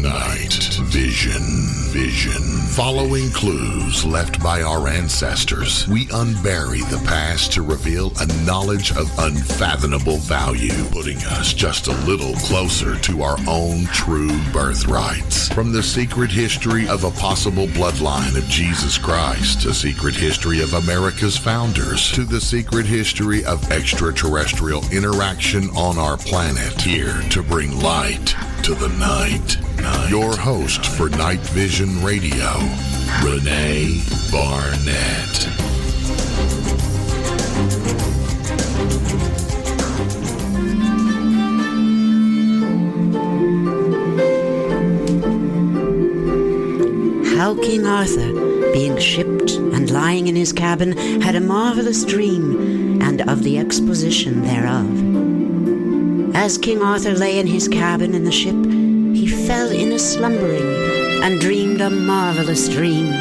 Night Vision. Following clues left by our ancestors, we unbury the past to reveal a knowledge of unfathomable value, putting us just a little closer to our own true birthrights. From the secret history of a possible bloodline of Jesus Christ, the secret history of America's founders, to the secret history of extraterrestrial interaction on our planet, here to bring light to the night. Your host for Night Vision Radio, Renee Barnett. How King Arthur, being shipped and lying in his cabin, had a marvelous dream, and of the exposition thereof. As King Arthur lay in his cabin in the ship, he fell in a slumbering, and dreamed a marvelous dream.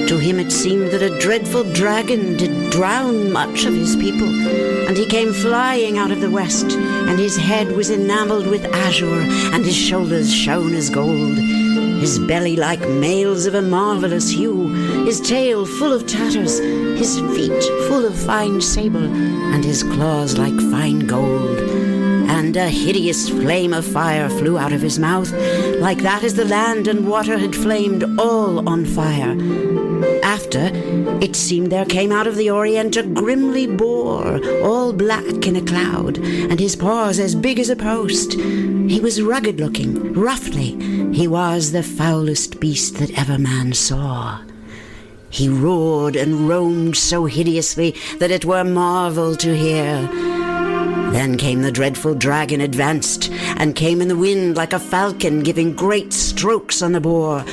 To him it seemed that a dreadful dragon did drown much of his people, and he came flying out of the west, and his head was enamelled with azure, and his shoulders shone as gold, his belly like mails of a marvellous hue, his tail full of tatters, his feet full of fine sable, and his claws like fine gold. And a hideous flame of fire flew out of his mouth, like that as the land and water had flamed all on fire. After, it seemed there came out of the Orient a grimly boar, all black in a cloud, and his paws as big as a post. He was rugged-looking, roughly. He was the foulest beast that ever man saw. He roared and roamed so hideously that it were marvel to hear. Then came the dreadful dragon, advanced, and came in the wind like a falcon, giving great strokes on the boar.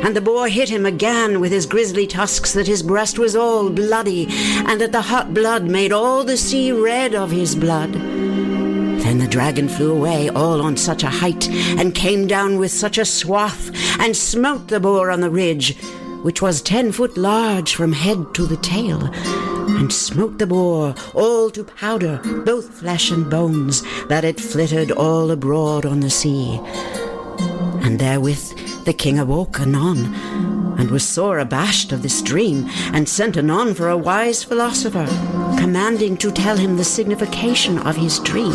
And the boar hit him again with his grisly tusks, that his breast was all bloody, and that the hot blood made all the sea red of his blood. Then the dragon flew away, all on such a height, and came down with such a swath, and smote the boar on the ridge, which was 10 foot large from head to the tail, and smote the boar all to powder, both flesh and bones, that it flittered all abroad on the sea. And therewith the king awoke anon, and was sore abashed of this dream, and sent anon for a wise philosopher, commanding to tell him the signification of his dream.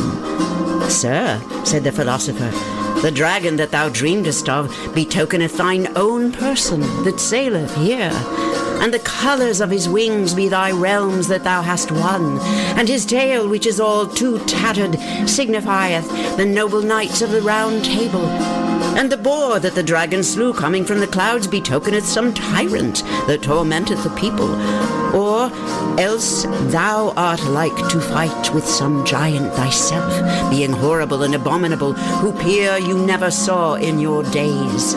Sir, said the philosopher, the dragon that thou dreamedest of betokeneth thine own person that saileth here, and the colours of his wings be thy realms that thou hast won, and his tail, which is all too tattered, signifieth the noble knights of the Round Table. And the boar that the dragon slew coming from the clouds betokeneth some tyrant that tormenteth the people. Or else thou art like to fight with some giant thyself, being horrible and abominable, who peer you never saw in your days.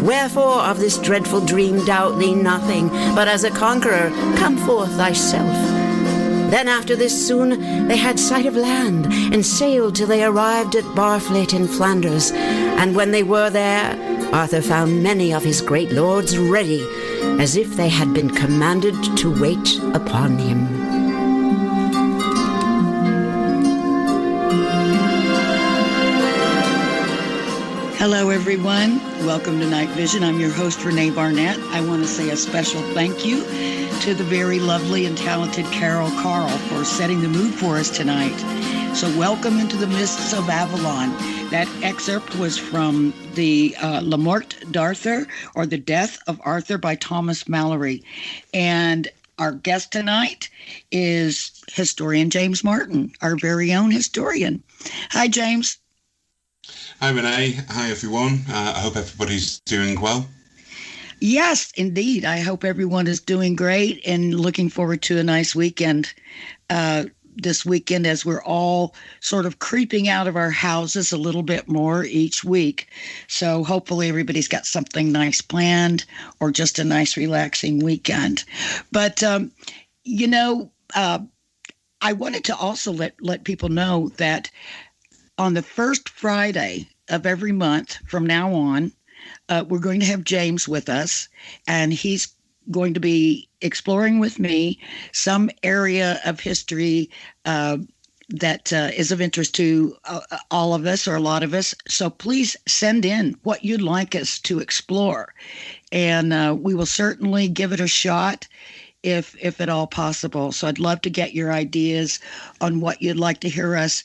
Wherefore of this dreadful dream doubt thee nothing, but as a conqueror come forth thyself. Then after this soon they had sight of land, and sailed till they arrived at Barflete in Flanders. And when they were there, Arthur found many of his great lords ready, as if they had been commanded to wait upon him. Hello, everyone. Welcome to Night Vision. I'm your host, Renee Barnett. I want to say a special thank you to the very lovely and talented Carol Carl for setting the mood for us tonight. So welcome into the mists of Avalon. That excerpt was from the La Mort d'Arthur, or The Death of Arthur by Thomas Mallory. And our guest tonight is historian James Martin, our very own historian. Hi, James. Hi, Renee. Hi, everyone. I hope everybody's doing well. Yes, indeed. I hope everyone is doing great and looking forward to a nice weekend this weekend, as we're all sort of creeping out of our houses a little bit more each week. So hopefully everybody's got something nice planned, or just a nice relaxing weekend. But, I wanted to also let people know that on the first Friday of every month from now on, we're going to have James with us, and he's going to be exploring with me some area of history that is of interest to all of us or a lot of us. So please send in what you'd like us to explore, and we will certainly give it a shot if at all possible. So I'd love to get your ideas on what you'd like to hear us.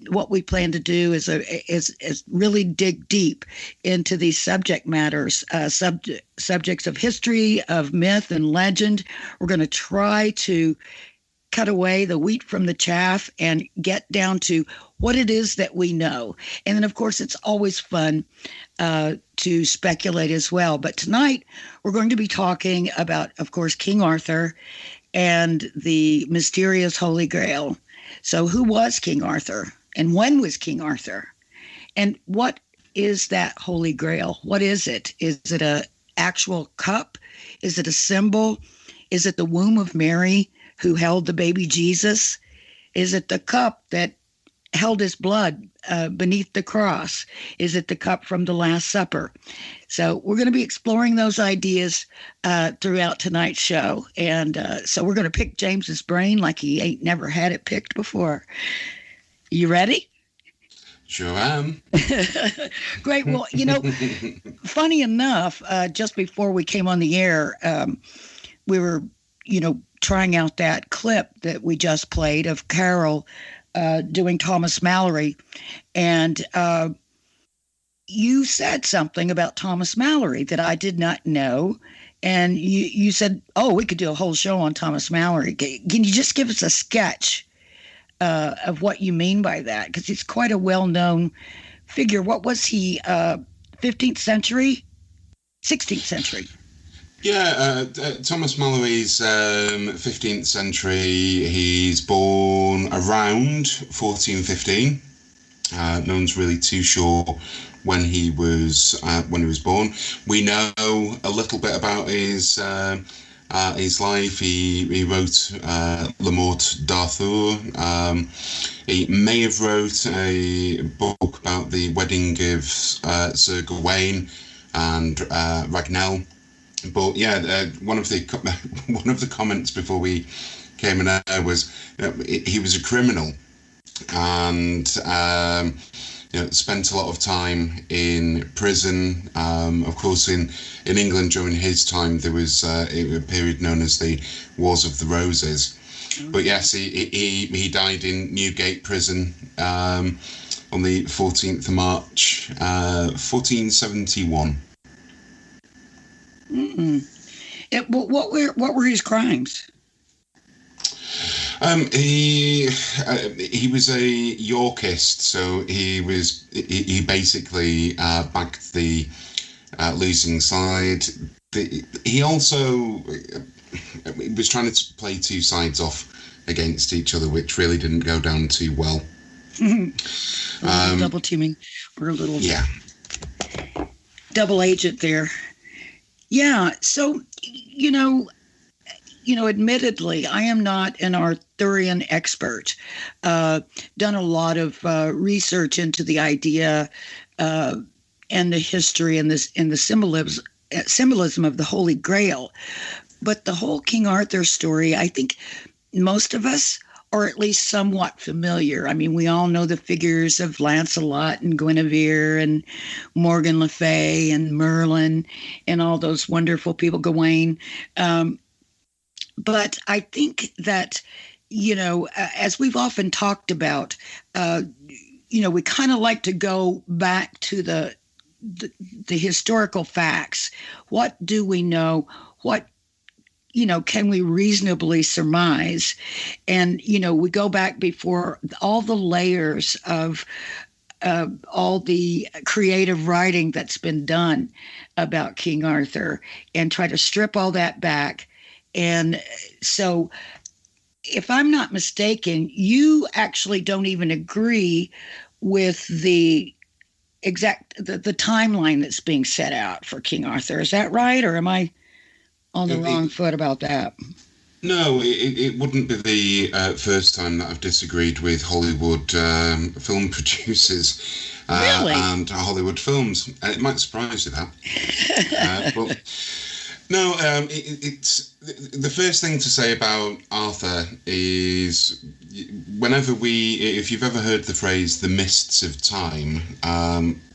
What we plan to do is really dig deep into these subject matters, subjects of history, of myth and legend. We're going to try to cut away the wheat from the chaff and get down to what it is that we know. And then, of course, it's always fun to speculate as well. But tonight, we're going to be talking about, of course, King Arthur and the mysterious Holy Grail. So who was King Arthur? And when was King Arthur? And what is that Holy Grail? What is it? Is it an actual cup? Is it a symbol? Is it the womb of Mary who held the baby Jesus? Is it the cup that held his blood beneath the cross? Is it the cup from the Last Supper? So we're going to be exploring those ideas throughout tonight's show. And so we're going to pick James's brain like he ain't never had it picked before. You ready? Sure am. Great. Well, funny enough, just before we came on the air, we were, trying out that clip that we just played of Carol doing Thomas Mallory. And you said something about Thomas Mallory that I did not know. And you said, we could do a whole show on Thomas Mallory. Can you just give us a sketch of what you mean by that? Because he's quite a well-known figure. What was he, 15th century? 16th century? Yeah, Thomas Mallory's 15th century. He's born around 1415. No one's really too sure when he was born. We know a little bit about his life. He wrote Le Morte d'Arthur. He may have wrote a book about the wedding of Sir Gawain and Ragnell. But yeah, one of the comments before we came in there was he was a criminal and spent a lot of time in prison. Of course, in England during his time there was a period known as the Wars of the Roses. But yes, he died in Newgate Prison on the 14th of March, 1471. What were his crimes? He was a Yorkist, so he basically backed the losing side. He also was trying to play two sides off against each other, which really didn't go down too well. Double teaming, or a little double agent there. Yeah, so, admittedly, I am not an Arthurian expert. Done a lot of research into the idea and the history and the symbolism of the Holy Grail. But the whole King Arthur story, I think most of us are at least somewhat familiar. I mean, we all know the figures of Lancelot and Guinevere and Morgan Le Fay and Merlin and all those wonderful people, Gawain. But I think that, as we've often talked about, we kind of like to go back to the historical facts. What do we know? What can we reasonably surmise? And, we go back before all the layers of all the creative writing that's been done about King Arthur and try to strip all that back. And so, if I'm not mistaken, you actually don't even agree with the timeline that's being set out for King Arthur. Is that right? Or am I on the wrong foot about that? No, it wouldn't be the first time that I've disagreed with Hollywood film producers really? And Hollywood films. It might surprise you that. But No, it's the first thing to say about Arthur is if you've ever heard the phrase "the mists of time,"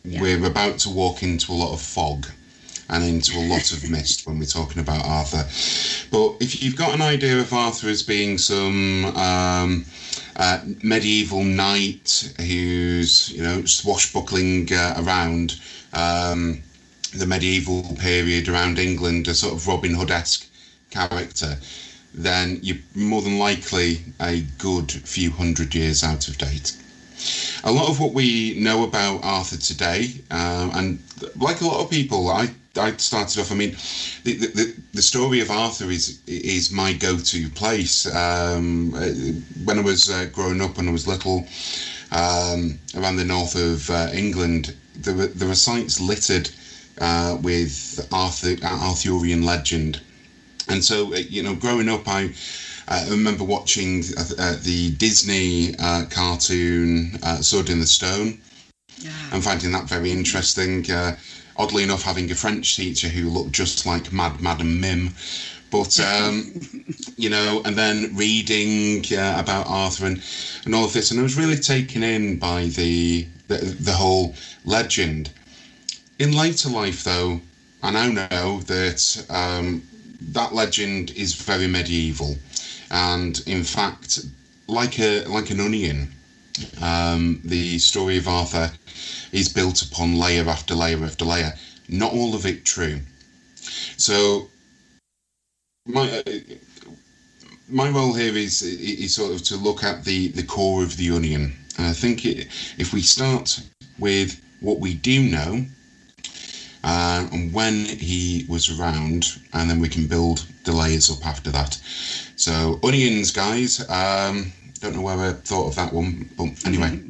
we're about to walk into a lot of fog and into a lot of mist when we're talking about Arthur. But if you've got an idea of Arthur as being some medieval knight who's swashbuckling around. The medieval period around England, a sort of Robin Hood-esque character, then you're more than likely a good few hundred years out of date. A lot of what we know about Arthur today, and like a lot of people, I started off. I mean, the story of Arthur is my go-to place. When I was growing up, when I was little, around the north of England, there were sites littered with Arthurian legend, and so growing up, I remember watching the Disney cartoon Sword in the Stone, and finding that very interesting. Oddly enough, having a French teacher who looked just like Madame Mim, but and then reading about Arthur and all of this, and I was really taken in by the whole legend. In later life, though, I now know that that legend is very medieval, and in fact, like an onion, the story of Arthur is built upon layer after layer after layer. Not all of it true. So my role here is sort of to look at the core of the onion. And I think if we start with what we do know, and when he was around, and then we can build the layers up after that. So onions, guys. Don't know where I thought of that one, but anyway.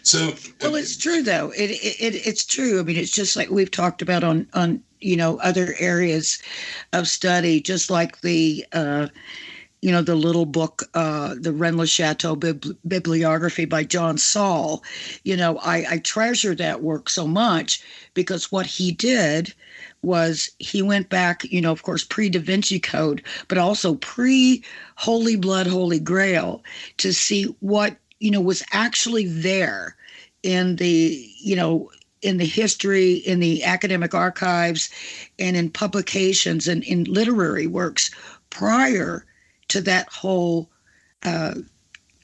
So well, it's true though. It's true. I mean, it's just like we've talked about on other areas of study, just like the the little book, the Rennes-le-Château bibliography by John Saul. I treasure that work so much because what he did was he went back, of course, pre-Da Vinci Code, but also pre-Holy Blood, Holy Grail, to see what, was actually there in the, in the history, in the academic archives, and in publications and in literary works prior to that whole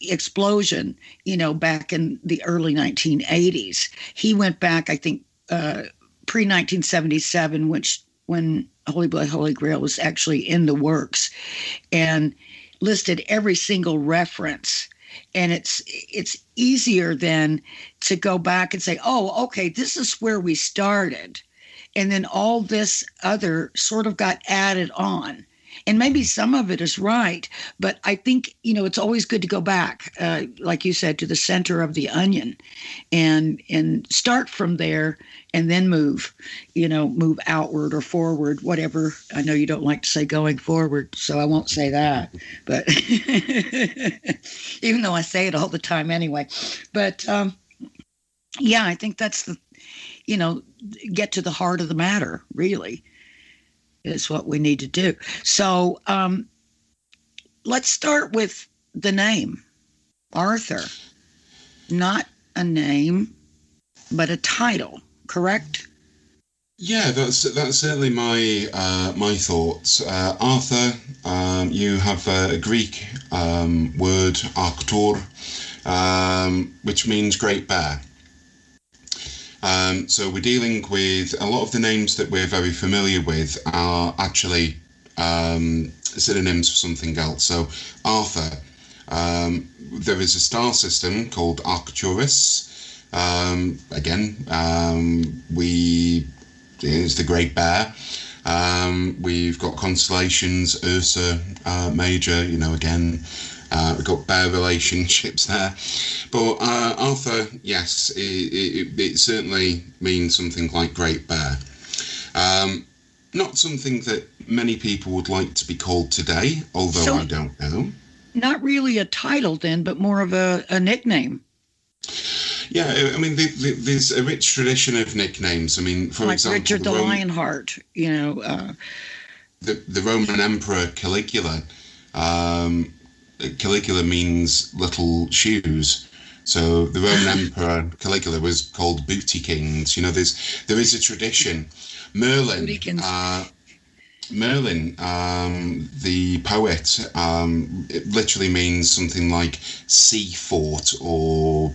explosion, back in the early 1980s. He went back, I think, pre-1977, when Holy Blood, Holy Grail was actually in the works, and listed every single reference. And it's easier then to go back and say, oh, okay, this is where we started. And then all this other sort of got added on. And maybe some of it is right, but I think, it's always good to go back, like you said, to the center of the onion and start from there and then move outward or forward, whatever. I know you don't like to say going forward, so I won't say that, but even though I say it all the time anyway. But I think that's get to the heart of the matter, really. Is what we need to do. So let's start with the name, Arthur. Not a name, but a title, correct? Yeah, that's certainly my thoughts. Arthur, you have a Greek word, Arctur, which means great bear. So we're dealing with a lot of the names that we're very familiar with are actually synonyms for something else. So Arthur, there is a star system called Arcturus. It's the Great Bear. We've got constellations, Ursa Major, again. We've got bear relationships there. But Arthur, yes, it certainly means something like Great Bear. Not something that many people would like to be called today, although I don't know. Not really a title then, but more of a nickname. Yeah, I mean, there's a rich tradition of nicknames. I mean, for like example, Richard the Lionheart, the Roman Emperor Caligula. Caligula means little shoes. So the Roman Emperor Caligula was called Booty Kings. There is a tradition. Merlin, the poet, it literally means something like sea fort or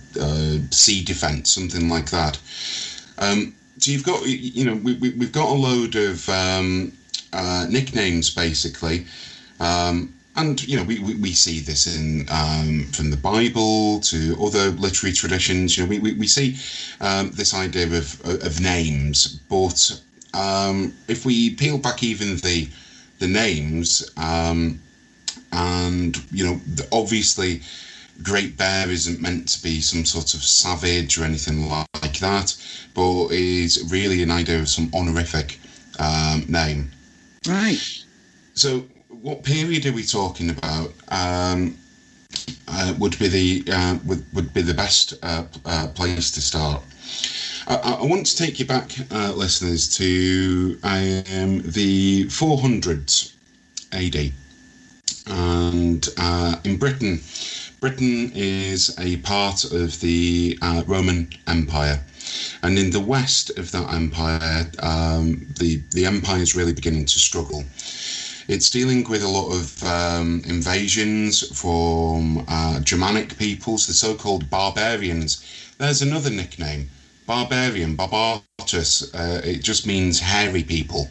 sea defense, something like that. So you've got, we've got a load of nicknames basically. And we see this in from the Bible to other literary traditions. We see this idea of names, but if we peel back even the names, and obviously Great Bear isn't meant to be some sort of savage or anything like that, but is really an idea of some honorific name. Right. So, what period are we talking about? Would be the best place to start. I want to take you back, listeners, to the 400s AD, and in Britain. Britain is a part of the Roman Empire, and in the west of that empire, the empire is really beginning to struggle. It's dealing with a lot of invasions from Germanic peoples, the so-called barbarians. There's another nickname, barbarian, barbatus. It just means hairy people.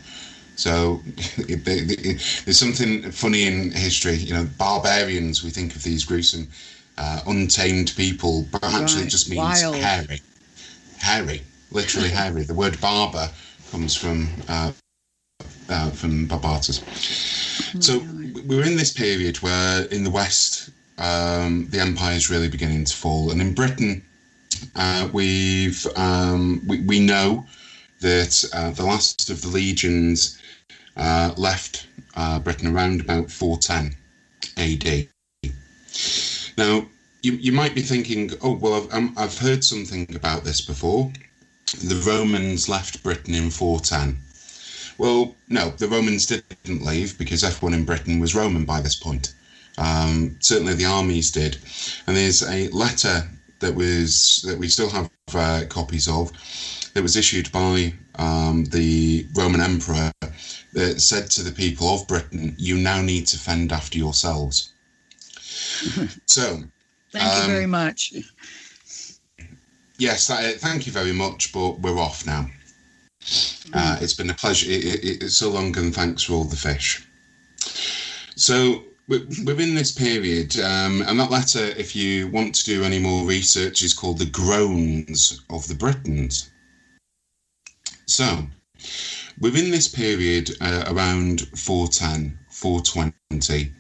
So there's something funny in history. Barbarians, we think of these gruesome, untamed people, but actually it just means wild. Hairy, literally hairy. The word barber comes from barbatus. So we're in this period where in the West, the empire is really beginning to fall, and in Britain, we know that the last of the legions left Britain around about 410 AD. Now, you might be thinking, oh, well, I've heard something about this before. The Romans left Britain in 410. Well, no, the Romans didn't leave because everyone in Britain was Roman by this point. Certainly the armies did. And there's a letter that we still have copies of, that was issued by the Roman Emperor, that said to the people of Britain, you now need to fend after yourselves. So, thank you very much. Yes, thank you very much, but we're off now. It's been a pleasure. It's so long, and thanks for all the fish. So we're in this period, and that letter, if you want to do any more research, is called The Groans of the Britons. So we're in this period around 410, 420,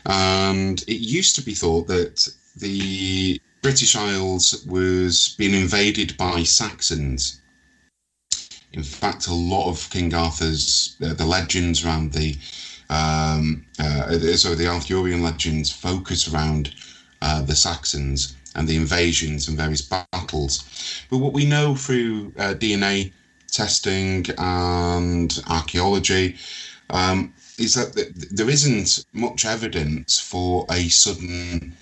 and it used to be thought that the British Isles was being invaded by Saxons. In fact, a lot of King Arthur's the legends around the Arthurian legends focus around the Saxons and the invasions and various battles. But what we know through DNA testing and archaeology is that there isn't much evidence for a sudden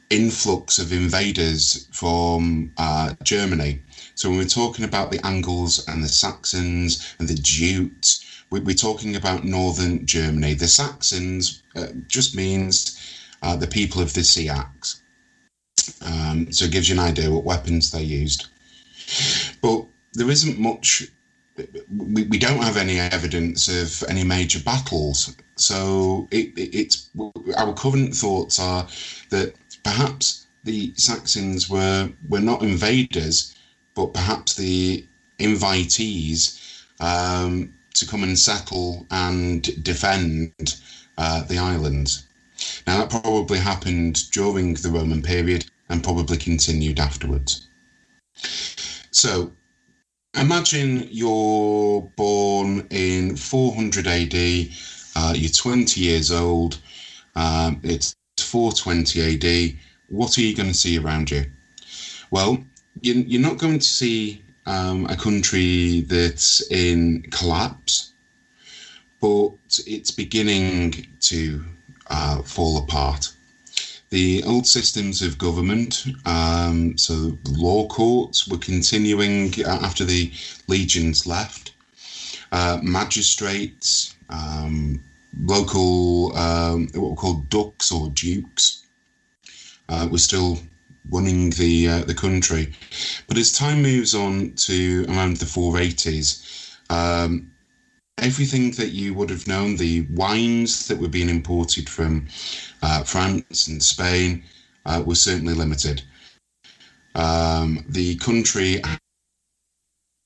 influx of invaders from Germany. So when we're talking about the Angles and the Saxons and the Jutes, we're talking about northern Germany. The Saxons just means the people of the sea axe. So it gives you an idea what weapons they used. But there isn't much, we don't have any evidence of any major battles. So it's our current thoughts are that perhaps the Saxons were not invaders, but perhaps the invitees to come and settle and defend the islands. Now, that probably happened during the Roman period and probably continued afterwards. So, imagine you're born in 400 AD, you're 20 years old, it's 420 AD. What are you going to see around you? Well, you're not going to see a country that's in collapse, but it's beginning to fall apart. The old systems of government, so the law courts were continuing after the legions left. Magistrates, local, what were called ducs or dukes, were still running the country. But as time moves on to around the 480s, everything that you would have known, the wines that were being imported from France and Spain, were certainly limited. The country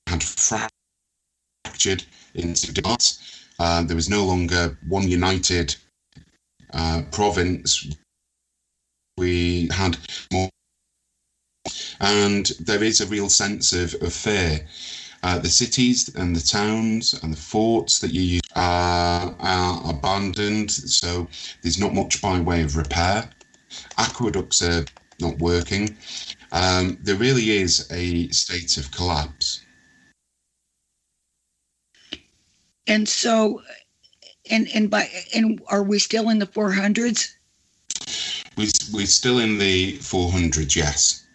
had fractured into parts. There was no longer one united province. We had more, and there is a real sense of fear. The cities and the towns and the forts that you use are abandoned, so there's not much by way of repair. Aqueducts are not working. There really is a state of collapse. And so, and are we still in the 400s? We're still in the 400s, yes.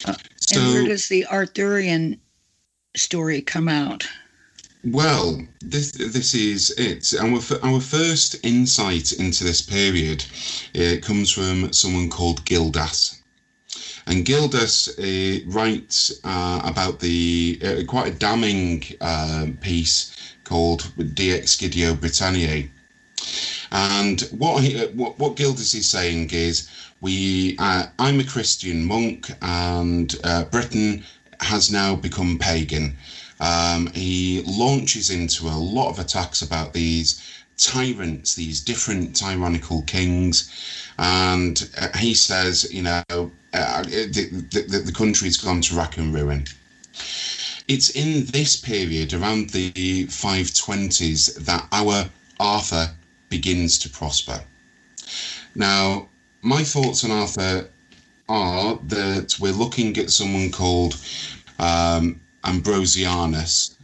And where does the Arthurian story come out? Well, this is it. Our first insight into this period comes from someone called Gildas. And Gildas writes about the quite a damning piece called De Excidio Britanniae. And what Gildas is saying is, I'm a Christian monk, and Britain has now become pagan. He launches into a lot of attacks about these tyrants, these different tyrannical kings, and he says, the country's gone to rack and ruin. It's in this period, around the 520s, that our Arthur begins to prosper. Now, my thoughts on Arthur are that we're looking at someone called Ambrosianus,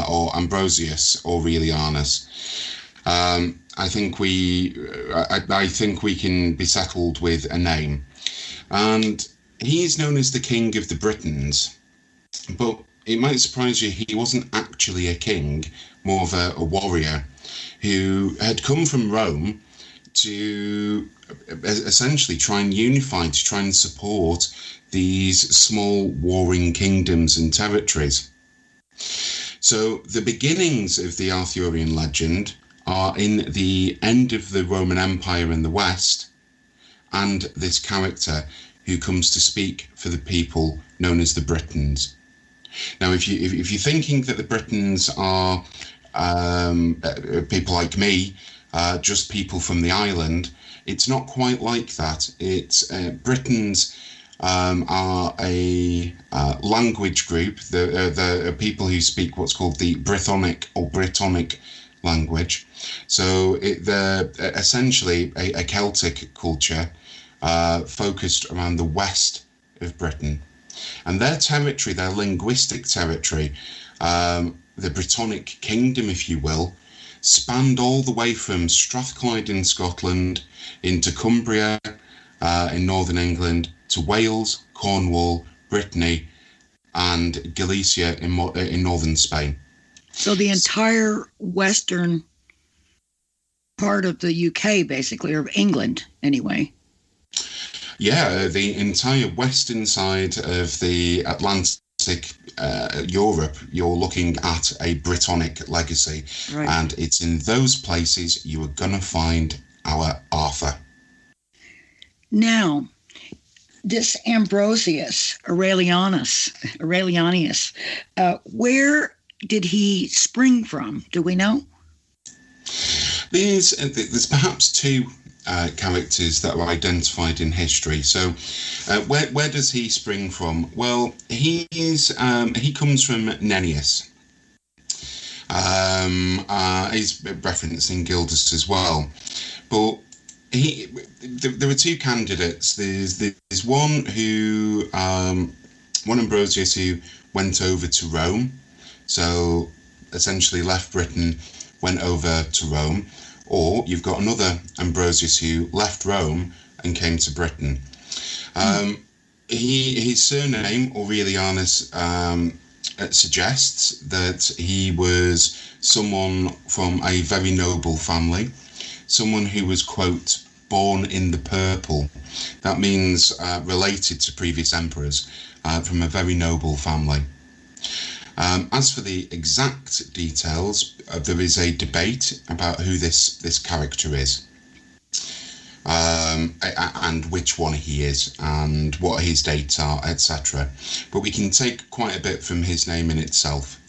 or Ambrosius Aurelianus. I think we can be settled with a name, and he is known as the King of the Britons. But it might surprise you, he wasn't actually a king, more of a warrior who had come from Rome to essentially try and unify, to try and support these small warring kingdoms and territories. So the beginnings of the Arthurian legend are in the end of the Roman Empire in the West, and this character who comes to speak for the people known as the Britons. Now, if you're thinking that the Britons are people like me, just people from the island, it's not quite like that. It's Britons are a language group. The people who speak what's called the Brythonic or Brittonic language. So they're essentially a Celtic culture focused around the west of Britain. And their territory, their linguistic territory, the Brittonic kingdom, if you will, spanned all the way from Strathclyde in Scotland into Cumbria in northern England to Wales, Cornwall, Brittany, and Galicia in northern Spain. So the entire western part of the UK, basically, or of England, anyway. Yeah, the entire western side of the Atlantic Europe, you're looking at a Brittonic legacy. Right. And it's in those places you are going to find our Arthur. Now, this Ambrosius Aurelianus, where did he spring from? Do we know? There's perhaps two characters that are identified in history. So, where does he spring from? Well, he comes from Nennius. He's referenced in Gildas as well, but there are two candidates. There's one who one Ambrosius who went over to Rome, so essentially left Britain, went over to Rome, or you've got another Ambrosius who left Rome and came to Britain. His surname, Aurelianus, suggests that he was someone from a very noble family, someone who was, quote, born in the purple. That means related to previous emperors, from a very noble family. As for the exact details, there is a debate about who this character is, and which one he is, and what his dates are, etc. But we can take quite a bit from his name in itself.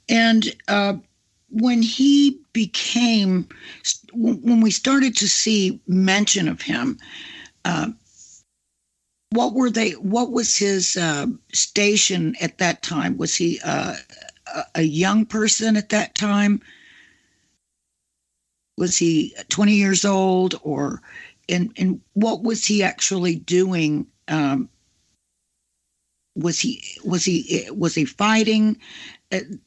And when he became, when we started to see mention of him, what was his station at that time? Was he a young person at that time? Was he 20 years old, or and what was he actually doing? Was he fighting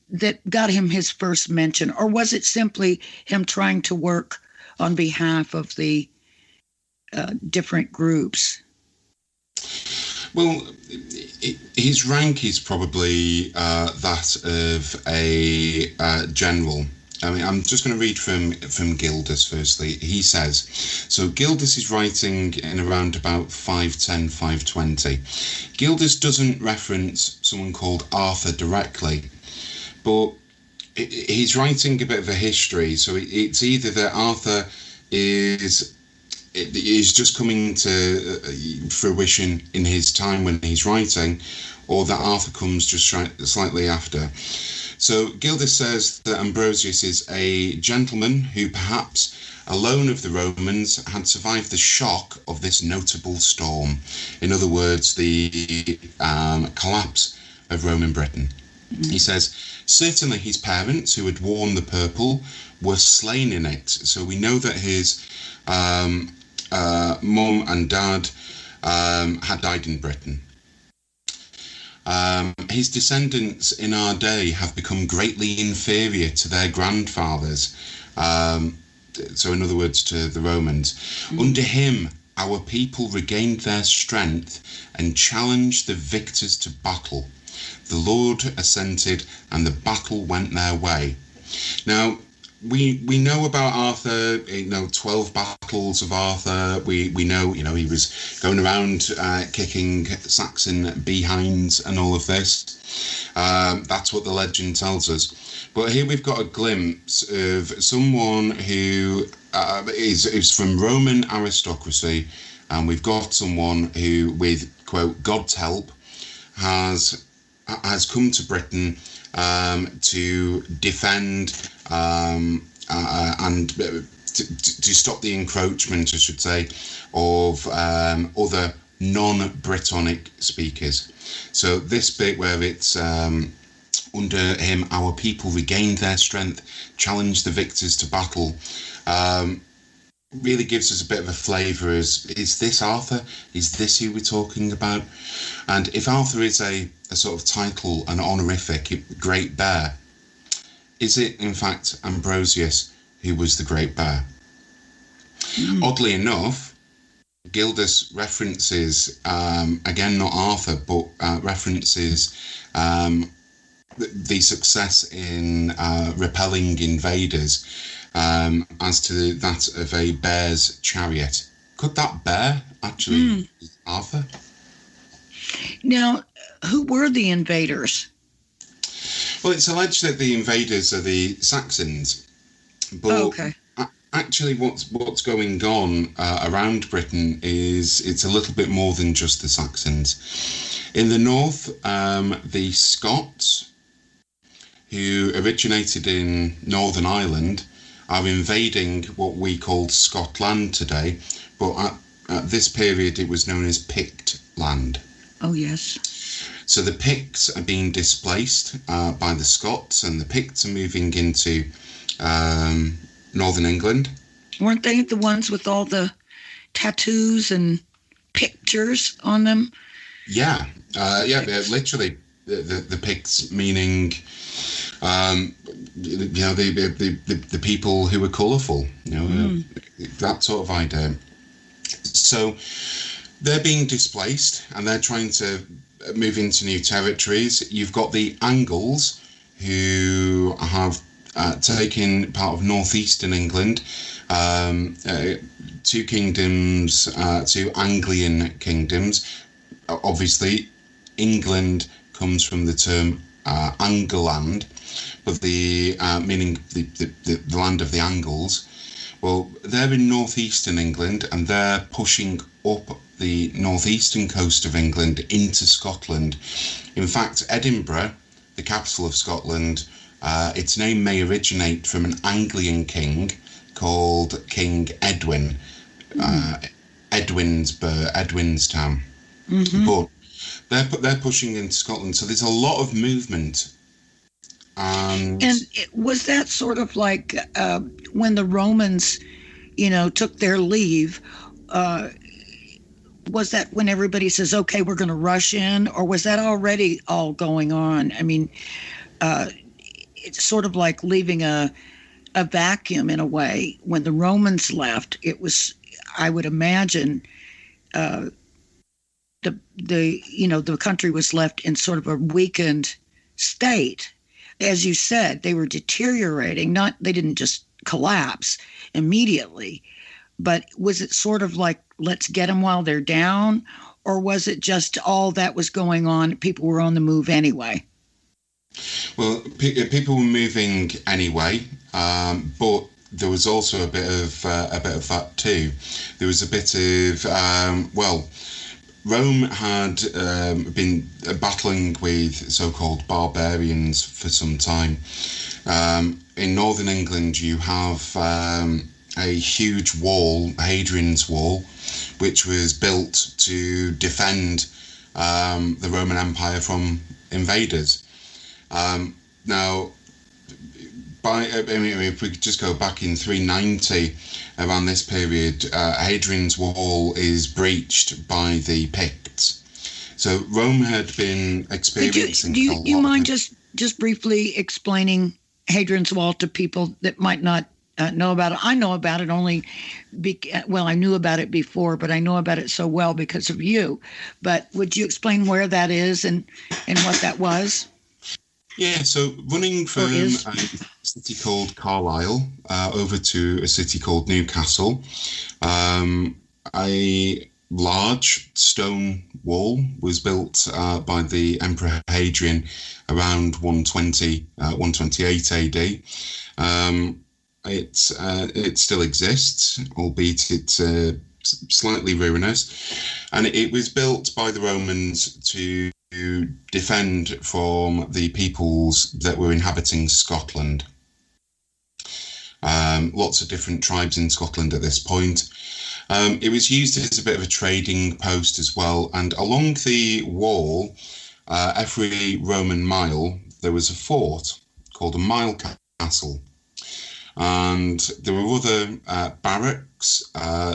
that got him his first mention, or was it simply him trying to work on behalf of the different groups? Well, his rank is probably that of a general. I mean, I'm just going to read from Gildas firstly. He says, so Gildas is writing in around about 510, 520. Gildas doesn't reference someone called Arthur directly, but he's writing a bit of a history. So it's either that Arthur is just coming to fruition in his time when he's writing, or that Arthur comes just slightly after. So Gildas says that Ambrosius is a gentleman who perhaps alone of the Romans had survived the shock of this notable storm. In other words, the collapse of Roman Britain. He says, certainly his parents, who had worn the purple, were slain in it. So we know that his mum and dad had died in Britain. His descendants in our day have become greatly inferior to their grandfathers. So in other words, to the Romans. Under him, our people regained their strength and challenged the victors to battle. The Lord assented and the battle went their way. Now, we know about Arthur, 12 battles of Arthur. We know, he was going around kicking Saxon behinds and all of this. That's what the legend tells us. But here we've got a glimpse of someone who is from Roman aristocracy, and we've got someone who, with, quote, God's help, has come to Britain to defend and to stop the encroachment, I should say, of other non-Brittonic speakers. So this bit where it's under him, our people regained their strength, challenged the victors to battle, really gives us a bit of a flavour as, is this Arthur? Is this who we're talking about? And if Arthur is a sort of title, an honorific, Great Bear, is it in fact Ambrosius who was the Great Bear? Oddly enough, Gildas references, again not Arthur, but references the success in repelling invaders as to that of a bear's chariot. Could that bear actually be Arthur? Now, who were the invaders? Well, it's alleged that the invaders are the Saxons, but actually what's going on around Britain is it's a little bit more than just the Saxons. In the north, the Scots, who originated in Northern Ireland, are invading what we call Scotland today, but at this period it was known as Pict land. Oh, yes. So the Picts are being displaced by the Scots, and the Picts are moving into northern England. Weren't they the ones with all the tattoos and pictures on them? Yeah, literally the Picts, meaning, the people who were colourful, that sort of idea. So they're being displaced and they're trying to move into new territories. You've got the Angles, who have taken part of northeastern England, two kingdoms, two Anglian kingdoms. Obviously, England comes from the term Angleland, but the meaning the land of the Angles. Well, they're in northeastern England and they're pushing up the northeastern coast of England into Scotland. In fact, Edinburgh, the capital of Scotland, its name may originate from an Anglian king called King Edwin, Edwinstown. Mm-hmm. But they're pushing into Scotland, so there's a lot of movement. And was that sort of like when the Romans, took their leave? Was that when everybody says, "Okay, we're going to rush in," or was that already all going on? I mean, it's sort of like leaving a vacuum in a way. When the Romans left, it was, I would imagine, the country was left in sort of a weakened state. As you said, they were deteriorating. They didn't just collapse immediately, but was it sort of like, let's get them while they're down, or was it just all that was going on? People were on the move anyway. Well, people were moving anyway, but there was also a bit of that too. There was a bit of Rome had been battling with so-called barbarians for some time. In northern England, you have a huge wall, Hadrian's Wall, which was built to defend the Roman Empire from invaders. Now, if we could just go back in 390, around this period, Hadrian's Wall is breached by the Picts. So Rome had been experiencing. Do you mind just briefly explaining Hadrian's Wall to people that might not know about it? I know about it only. I knew about it before, but I know about it so well because of you. But would you explain where that is and what that was? Yeah, so running from a city called Carlisle over to a city called Newcastle, a large stone wall was built by the Emperor Hadrian around 128 AD. It still exists, albeit it's slightly ruinous, and it was built by the Romans to defend from the peoples that were inhabiting Scotland. Lots of different tribes in Scotland at this point. It was used as a bit of a trading post as well, and along the wall, every Roman mile, there was a fort called a mile castle. And there were other barracks,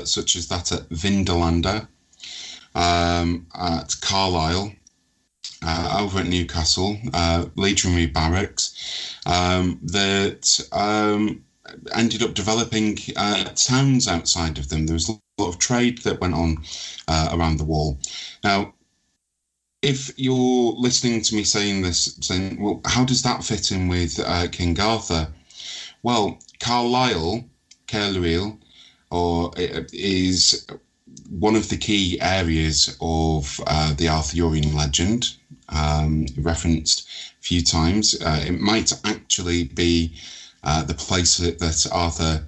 such as that at Vindolanda, at Carlisle, over at Newcastle, legionary barracks, that ended up developing towns outside of them. There was a lot of trade that went on around the wall. Now, if you're listening to me saying, well, how does that fit in with King Arthur? Well, Carlisle, is one of the key areas of the Arthurian legend, referenced a few times. It might actually be the place that Arthur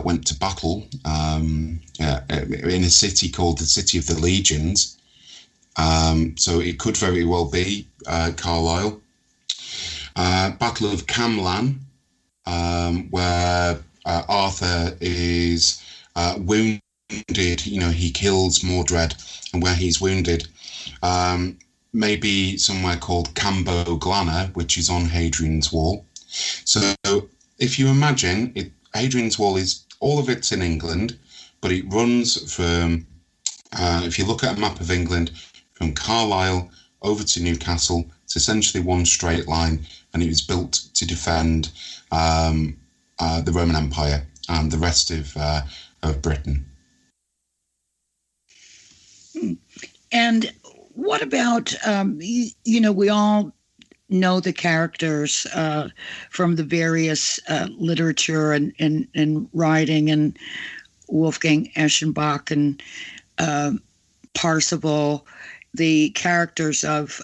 went to battle in a city called the City of the Legions. So it could very well be Carlisle. Battle of Camlan, where Arthur is wounded. He kills Mordred, and where he's wounded, maybe somewhere called Cambo Glanna, which is on Hadrian's Wall. So if you imagine, Hadrian's Wall is all of it's in England, but it runs from If you look at a map of England from Carlisle over to Newcastle, it's essentially one straight line, and it was built to defend the Roman Empire and the rest of Britain. And what about, we all know the characters from the various literature and writing, and Wolfgang Eschenbach and Parsifal, the characters of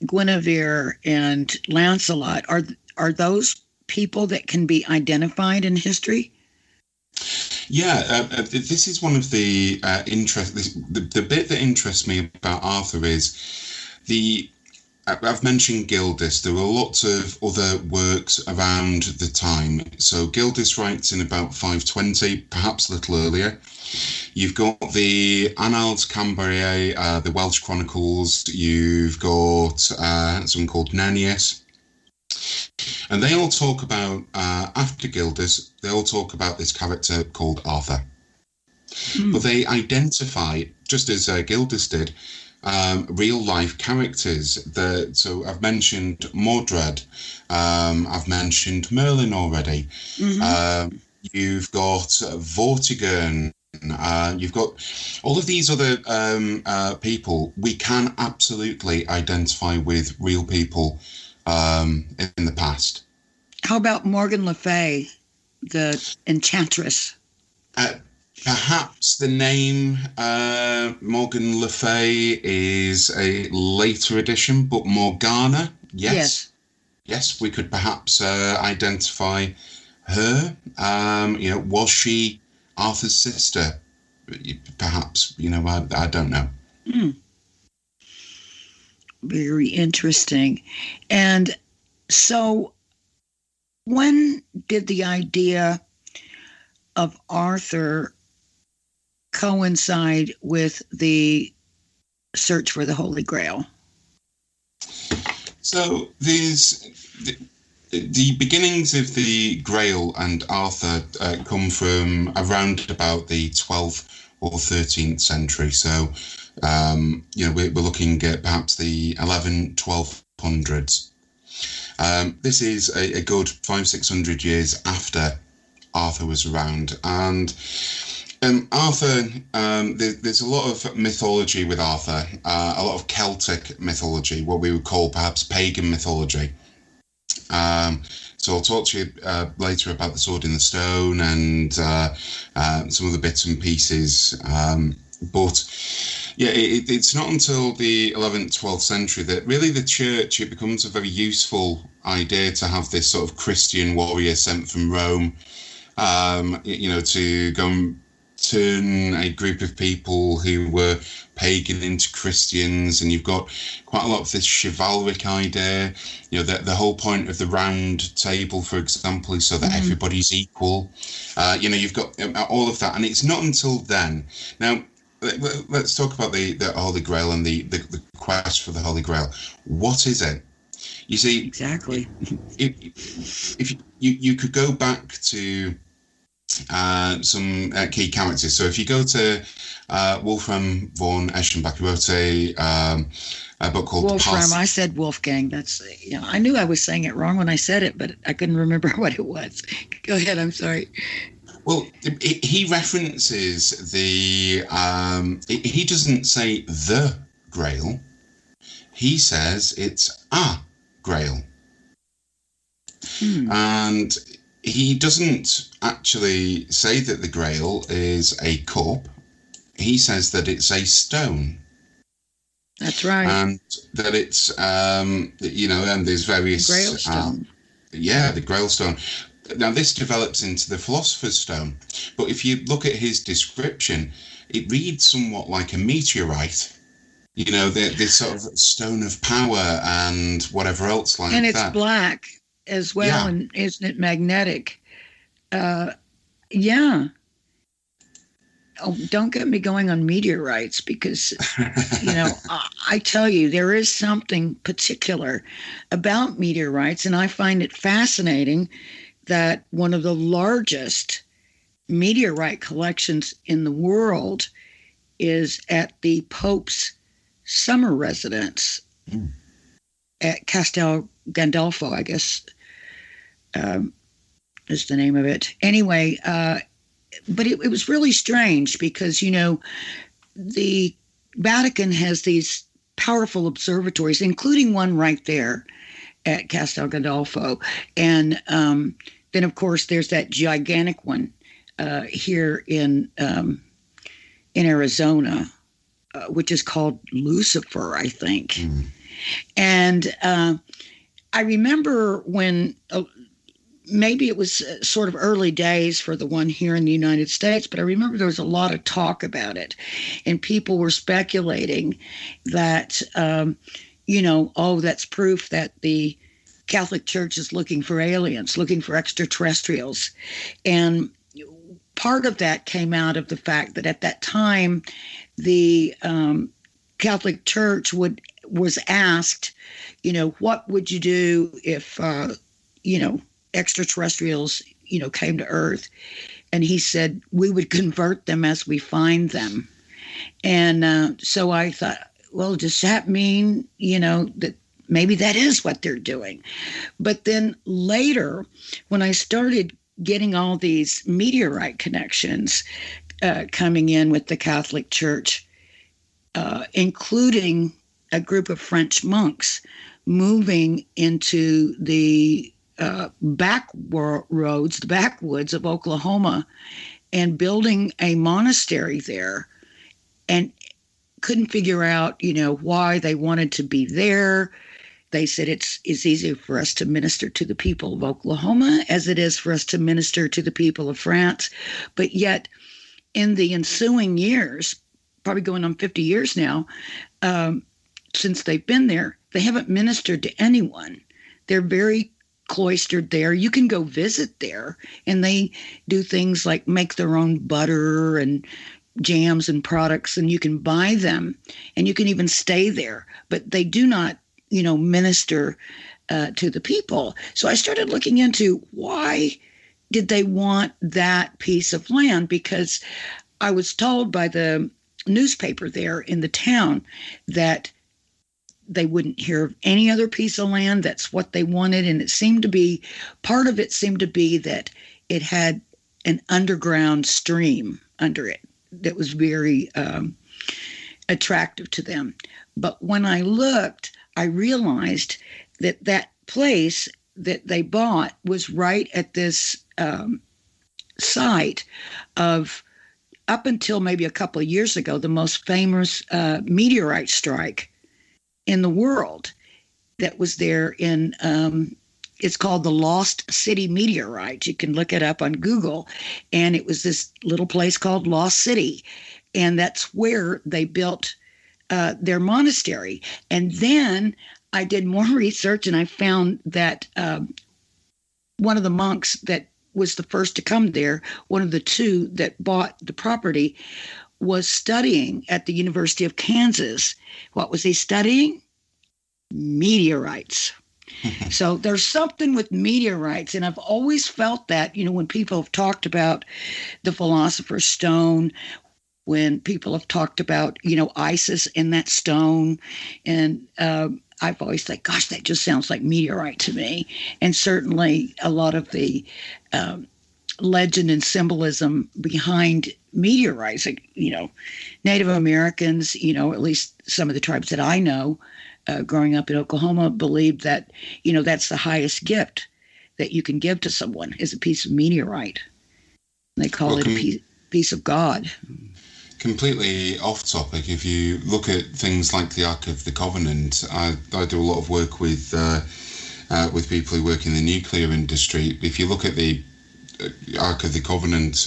Guinevere and Lancelot. Are those people that can be identified in history? Yeah, this is one of the the bit that interests me about Arthur is I've mentioned Gildas. There were lots of other works around the time. So Gildas writes in about 520, perhaps a little earlier. You've got the Annales Cambriae, the Welsh Chronicles. You've got someone called Nennius. And they all talk about, after Gildas, they all talk about this character called Arthur. But they identify, just as Gildas did, real life characters. So I've mentioned Mordred, I've mentioned Merlin already. You've got Vortigern, you've got all of these other people we can absolutely identify with real people in the past. How about Morgan Le Fay, the enchantress? Perhaps the name Morgan Le Fay is a later addition, but Morgana, yes, we could perhaps identify her. Was she Arthur's sister? Perhaps, I don't know. Very interesting. And so when did the idea of Arthur coincide with the search for the Holy Grail? So there's the beginnings of the Grail and Arthur come from around about the 12th or 13th century. So we're looking at perhaps the 1200s. This is a good 500-600 years after Arthur was around. And Arthur, there's a lot of mythology with Arthur, a lot of Celtic mythology, what we would call perhaps pagan mythology. So I'll talk to you later about the Sword in the Stone and some of the bits and pieces. But yeah, it's not until the 11th, 12th century that really the church, it becomes a very useful idea to have this sort of Christian warrior sent from Rome, to go and turn a group of people who were pagan into Christians. And you've got quite a lot of this chivalric idea, the whole point of the round table, for example, is so that everybody's equal. You've got all of that. And it's not until then. Now, let's talk about the Holy Grail and the quest for the Holy Grail. What is it? You see, exactly. If you could go back to some key characters. So if you go to Wolfram von Eschenbach, who wrote a book called Wolfram. I said Wolfgang. That's I knew I was saying it wrong when I said it, but I couldn't remember what it was. Go ahead. I'm sorry. Well, he references the. He doesn't say the Grail. He says it's a Grail, and he doesn't actually say that the Grail is a cup. He says that it's a stone. That's right. And that it's, and there's various... Grail stone. The Grail stone. Now, this develops into the Philosopher's Stone. But if you look at his description, it reads somewhat like a meteorite. This sort of stone of power and whatever else like that. And it's black as well, yeah. And isn't it magnetic? Yeah. Oh, don't get me going on meteorites because, I tell you, there is something particular about meteorites, and I find it fascinating that one of the largest meteorite collections in the world is at the Pope's summer residence at Castel Gandolfo, I guess is the name of it. Anyway, but it was really strange because, you know, the Vatican has these powerful observatories, including one right there at Castel Gandolfo. And then, of course, there's that gigantic one here in Arizona, which is called Lucifer, I think. And I remember when maybe it was sort of early days for the one here in the United States, but I remember there was a lot of talk about it, and people were speculating that, you know, oh, that's proof that the Catholic Church is looking for aliens, looking for extraterrestrials. And part of that came out of the fact that at that time, the Catholic Church was asked, you know, what would you do if, you know, extraterrestrials, you know, came to Earth? And he said, we would convert them as we find them. And so I thought, well, does that mean, you know, that maybe that is what they're doing? But then later, when I started getting all these meteorite connections coming in with the Catholic Church, including a group of French monks moving into the the backwoods of Oklahoma and building a monastery there, and couldn't figure out, you know, why they wanted to be there. They said it's easier for us to minister to the people of Oklahoma as it is for us to minister to the people of France. But yet, in the ensuing years, probably going on 50 years now, since they've been there, they haven't ministered to anyone. They're very cloistered there. You can go visit there, and they do things like make their own butter and jams and products, and you can buy them, and you can even stay there. But they do not, you know, minister to the people. So I started looking into why did they want that piece of land, because I was told by the newspaper there in the town that they wouldn't hear of any other piece of land. That's what they wanted. And it seemed to be, part of it seemed to be that it had an underground stream under it that was very attractive to them. But when I looked, I realized that that place that they bought was right at this site of, up until maybe a couple of years ago, the most famous meteorite strike in the world that was there in, it's called the Lost City Meteorite. You can look it up on Google. And it was this little place called Lost City. And that's where they built their monastery. And then I did more research, and I found that one of the monks that was the first to come there, one of the two that bought the property, was studying at the University of Kansas. What was he studying? Meteorites. So there's something with meteorites, and I've always felt that, you know, when people have talked about the Philosopher's Stone, when people have talked about, you know, Isis and that stone, and I've always thought, gosh, that just sounds like meteorite to me. And certainly a lot of the legend and symbolism behind meteorites, like, you know, Native Americans, you know, at least some of the tribes that I know, growing up in Oklahoma, believed that, you know, that's the highest gift that you can give to someone is a piece of meteorite. They call it a piece of God. Completely off topic, if you look at things like the Ark of the Covenant, I do a lot of work with people who work in the nuclear industry. If you look at the Ark of the Covenant,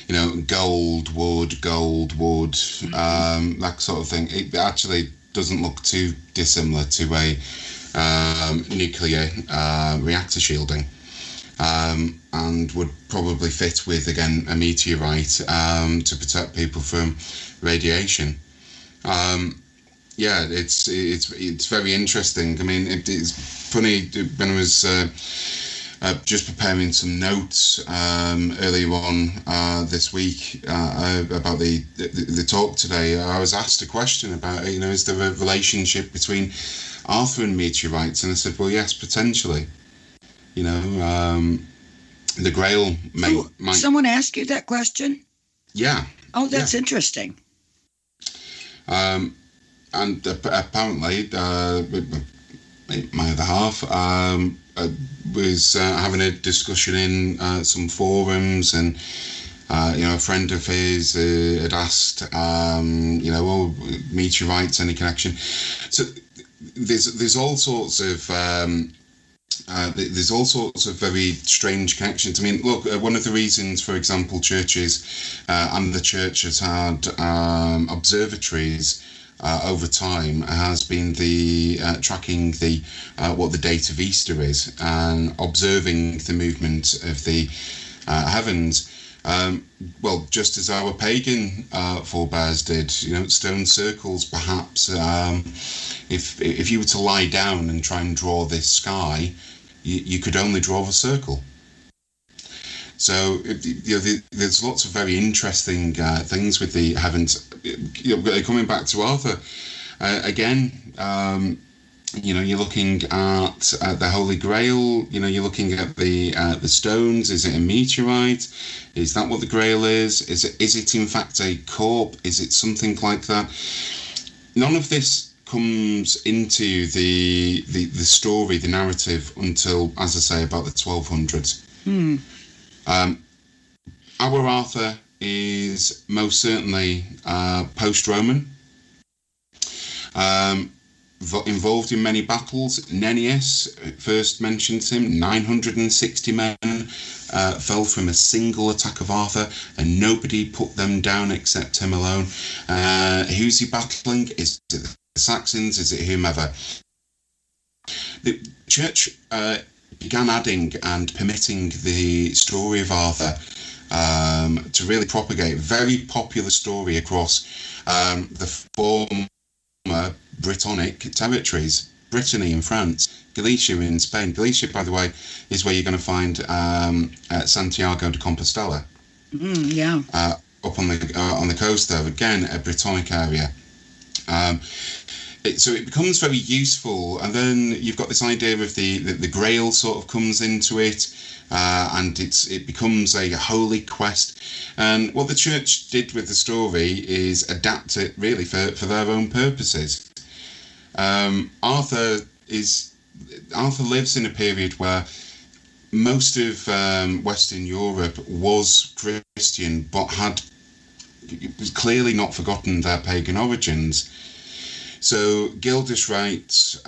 you know, gold, wood, that sort of thing, it actually doesn't look too dissimilar to a nuclear reactor shielding. And would probably fit with, again, a meteorite to protect people from radiation. Yeah, it's very interesting. I mean, it's funny, when I was just preparing some notes earlier on this week about the talk today. I was asked a question about, is there a relationship between Arthur and meteorites? And I said, well, yes, potentially. The Grail might... Someone asked you that question? Yeah. Oh, that's interesting. And apparently, my other half was having a discussion in some forums, and a friend of his had asked, meteorites, any connection? So there's all sorts of very strange connections. I mean, look, one of the reasons, for example, churches and the church has had observatories over time has been the tracking the what the date of Easter is and observing the movement of the heavens. Well, just as our pagan forebears did, stone circles, perhaps. If you were to lie down and try and draw this sky, you could only draw a circle. So there's lots of very interesting things with the heavens. Coming back to Arthur again, you're looking at the Holy Grail. You're looking at the stones. Is it a meteorite? Is that what the Grail is? Is it in fact a corp? Is it something like that? None of this comes into the story, the narrative, until, as I say, about the 1200s. Our Arthur is most certainly post-Roman, involved in many battles. Nennius first mentions him. 960 men fell from a single attack of Arthur, and nobody put them down except him alone. Who's he battling? Is it the Saxons? Is it whomever? The church began adding and permitting the story of Arthur to really propagate. A very popular story across the former Brittonic territories, Brittany in France, Galicia in Spain. Galicia, by the way, is where you're going to find Santiago de Compostela. Up on the coast there, again, a Brittonic area. So it becomes very useful, and then you've got this idea of the Grail sort of comes into it, and it becomes a holy quest. And what the church did with the story is adapt it really for their own purposes. Arthur lives in a period where most of Western Europe was Christian, but had clearly not forgotten their pagan origins. So Gildas writes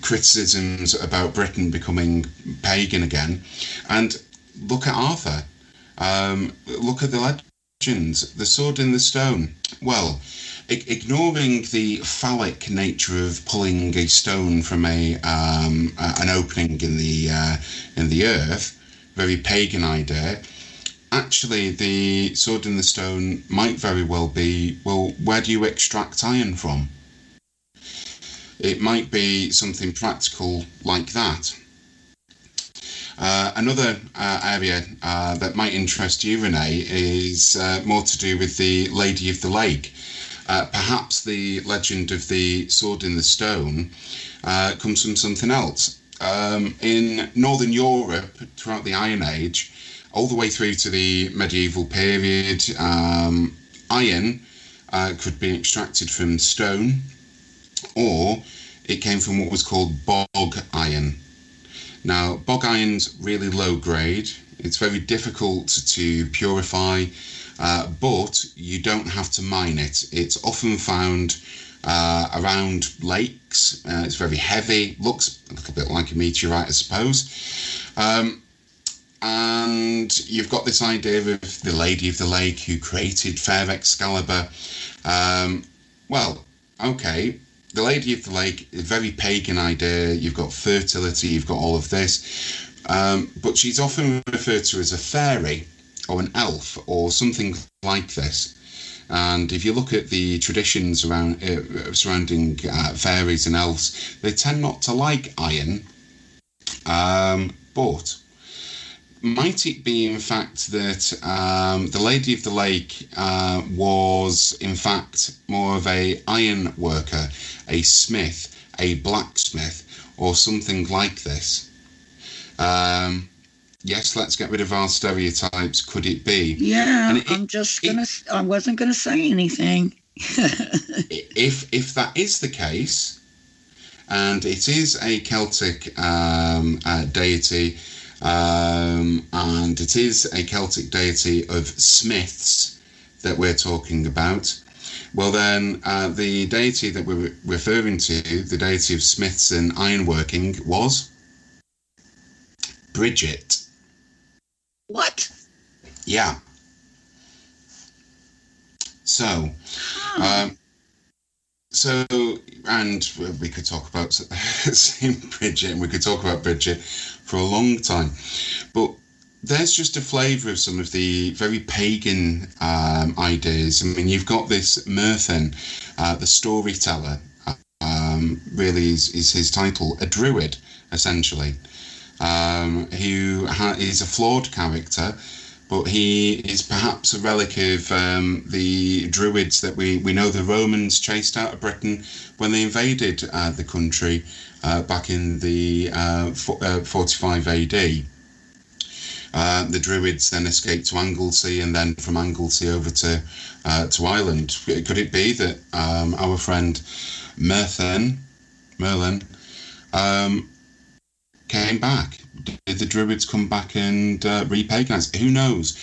criticisms about Britain becoming pagan again. And look at Arthur. Look at the legends. The sword in the stone. Well, ignoring the phallic nature of pulling a stone from an opening in the earth, very pagan idea. Actually, the sword in the stone might very well be, well, where do you extract iron from? It might be something practical like that. Another area that might interest you, Renee, is more to do with the Lady of the Lake. Perhaps the legend of the sword in the stone comes from something else. In Northern Europe, throughout the Iron Age, all the way through to the medieval period, iron could be extracted from stone, or it came from what was called bog iron. Now, bog iron's really low grade. It's very difficult to purify, but you don't have to mine it. It's often found around lakes. It's very heavy, looks a little bit like a meteorite, I suppose. And you've got this idea of the Lady of the Lake who created Fair Excalibur. Well, okay, the Lady of the Lake, a very pagan idea. You've got fertility, you've got all of this. But she's often referred to as a fairy or an elf or something like this. And if you look at the traditions surrounding fairies and elves, they tend not to like iron. But might it be, in fact, that the Lady of the Lake was, in fact, more of a iron worker, a smith, a blacksmith, or something like this? Yes, let's get rid of our stereotypes. Could it be? Yeah, I wasn't gonna say anything. if that is the case, and it is a Celtic deity, and it is a Celtic deity of smiths that we're talking about, well then the deity that we're referring to, the deity of smiths and ironworking, was Bridget. What? Yeah. So, and we could talk about Saint Bridget, and we could talk about Bridget for a long time, but there's just a flavour of some of the very pagan ideas. I mean, you've got this Merthin, the storyteller, really is his title, a druid, essentially, who is a flawed character, but he is perhaps a relic of the Druids that we know the Romans chased out of Britain when they invaded the country back in the 45 AD. The Druids then escaped to Anglesey, and then from Anglesey over to Ireland. Could it be that our friend Merlin came back? Did the Druids come back and re-paganize? Who knows?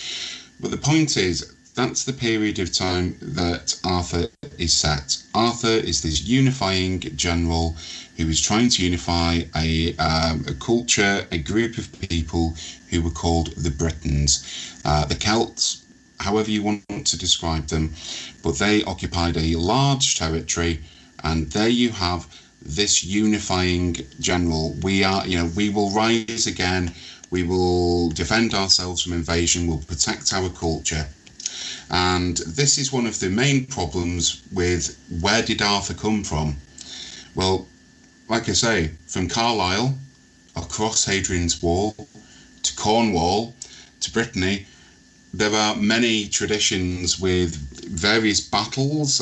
But the point is, that's the period of time that Arthur is set. Arthur is this unifying general who is trying to unify a culture, a group of people who were called the Britons, the Celts, however you want to describe them. But they occupied a large territory, and there you have this unifying general. We will rise again. We will defend ourselves from invasion. We'll protect our culture. And this is one of the main problems with where did Arthur come from? Well, like I say, from Carlisle, across Hadrian's Wall, to Cornwall, to Brittany, there are many traditions with various battles,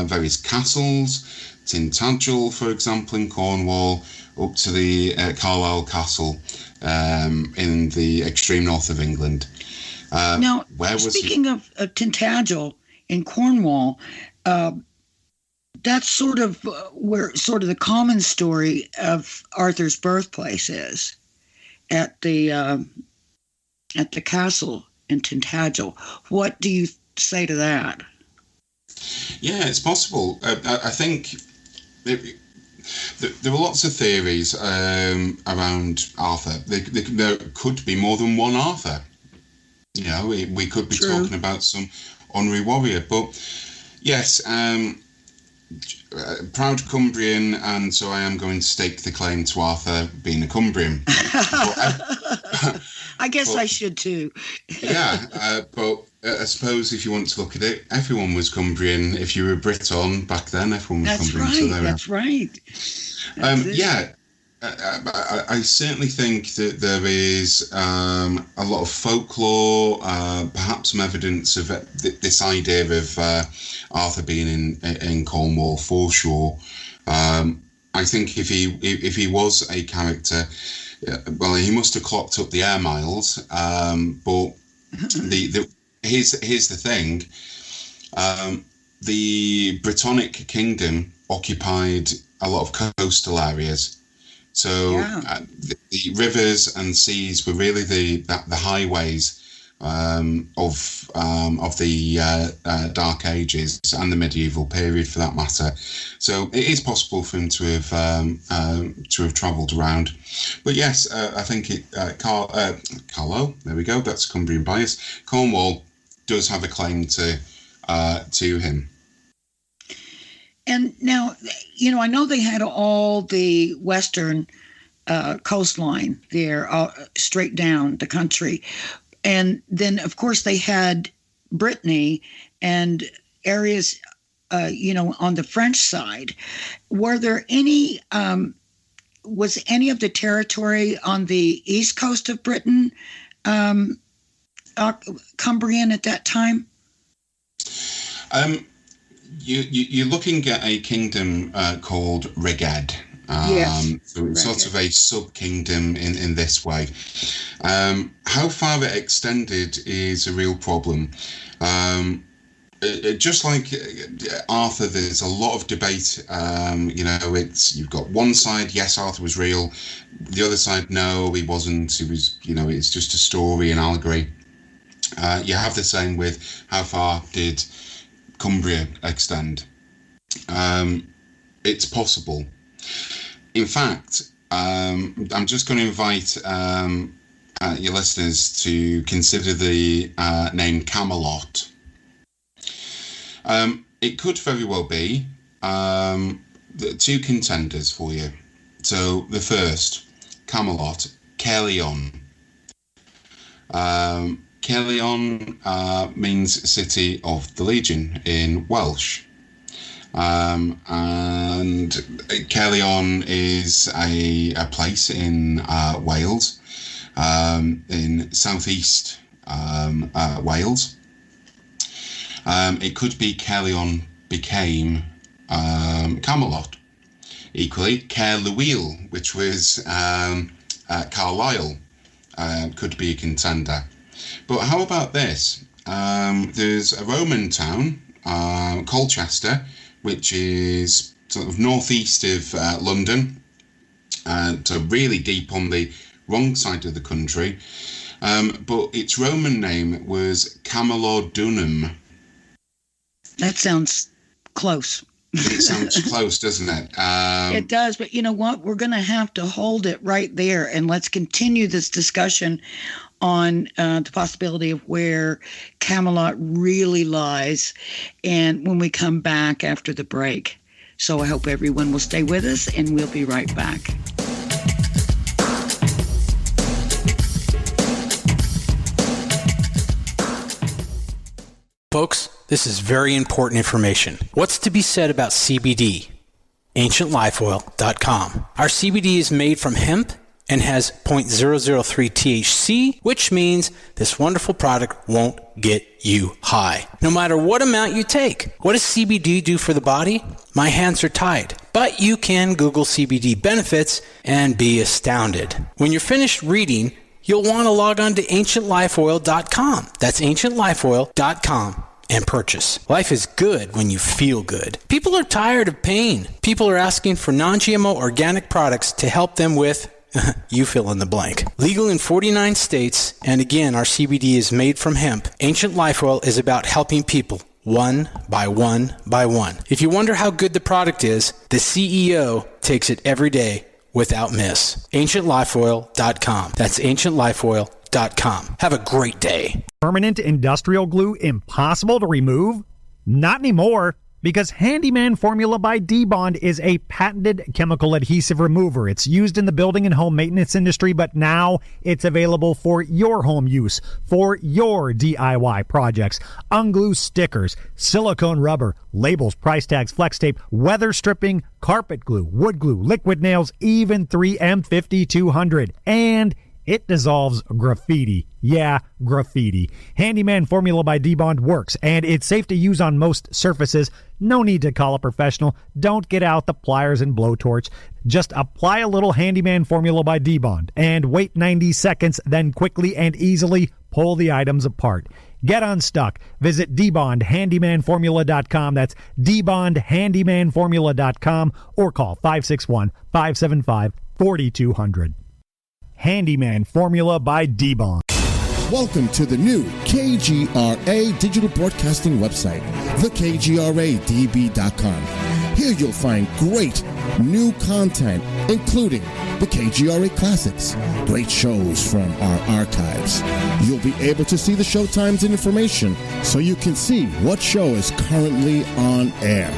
various castles, Tintagel, for example, in Cornwall, up to the Carlisle Castle in the extreme north of England. Now, speaking of Tintagel in Cornwall, that's sort of where the common story of Arthur's birthplace is, at the castle in Tintagel. What do you say to that? Yeah, it's possible. I think there are lots of theories around Arthur. There could be more than one Arthur. You know, we could be talking about some honorary warrior. But yes, proud Cumbrian, and so I am going to stake the claim to Arthur being a Cumbrian. I guess I should too. Yeah, but I suppose if you want to look at it, everyone was Cumbrian. If you were Briton back then, everyone was Cumbrian. That's right. Yeah, I certainly think that there is a lot of folklore, perhaps some evidence of this idea of Arthur being in Cornwall for sure. I think if he was a character, well, he must have clocked up the air miles. But here's the thing: the Brittonic kingdom occupied a lot of coastal areas. So the rivers and seas were really the highways of the Dark Ages and the medieval period, for that matter. So it is possible for him to have travelled around. But yes, I think Carlo. There we go. That's Cumbrian bias. Cornwall does have a claim to him. And now, I know they had all the western coastline there, straight down the country. And then, of course, they had Brittany and areas, on the French side. Were there any was any of the territory on the east coast of Britain Cumbrian at that time? You're looking at a kingdom called Reged. Yes. So it's sort of a sub-kingdom in this way. How far it extended is a real problem. Just like Arthur, there's a lot of debate. You've got one side, yes, Arthur was real. The other side, no, he wasn't. He was, it's just a story, an allegory. You have the same with how far did Cumbria extend. It's possible. In fact, I'm just going to invite your listeners to consider the name Camelot. It could very well be the two contenders for you. So the first, Camelot, Caerleon. Caerleon means city of the Legion in Welsh. And Caerleon is a place in Wales, in southeast Wales. It could be Caerleon became Camelot. Equally, Caerluil, which was Carlisle, could be a contender. But how about this? There's a Roman town, Colchester, which is sort of northeast of London, so really deep on the wrong side of the country. But its Roman name was Camalodunum. That sounds close. It sounds close, doesn't it? It does, but you know what? We're going to have to hold it right there, and let's continue this discussion on the possibility of where Camelot really lies, and when we come back after the break. So I hope everyone will stay with us, and we'll be right back. Folks, this is very important information. What's to be said about CBD? AncientLifeOil.com. Our CBD is made from hemp and has 0.003 THC, which means this wonderful product won't get you high, no matter what amount you take. What does CBD do for the body? My hands are tied, but you can Google CBD benefits and be astounded. When you're finished reading, you'll want to log on to AncientLifeOil.com. That's AncientLifeOil.com. and purchase. Life is good when you feel good. People are tired of pain. People are asking for non-GMO organic products to help them with you fill in the blank. Legal in 49 states, and again, our CBD is made from hemp. Ancient Life Oil is about helping people one by one by one. If you wonder how good the product is, the CEO takes it every day without miss. AncientLifeOil.com. That's AncientLifeOil.com. Have a great day. Permanent industrial glue impossible to remove? Not anymore, because Handyman Formula by D-Bond is a patented chemical adhesive remover. It's used in the building and home maintenance industry, but now it's available for your home use, for your DIY projects. Unglue stickers, silicone rubber, labels, price tags, flex tape, weather stripping, carpet glue, wood glue, liquid nails, even 3M 5200. And it dissolves graffiti. Yeah, graffiti. Handyman Formula by D-Bond works, and it's safe to use on most surfaces. No need to call a professional. Don't get out the pliers and blowtorch. Just apply a little Handyman Formula by D-Bond and wait 90 seconds, then quickly and easily pull the items apart. Get unstuck. Visit DBondHandymanFormula.com. That's DBondHandymanFormula.com or call 561-575-4200. Handyman Formula by D-Bond. Welcome to the new KGRA digital broadcasting website, thekgradb.com. Here you'll find great new content, including the KGRA Classics, great shows from our archives. You'll be able to see the show times and information so you can see what show is currently on air.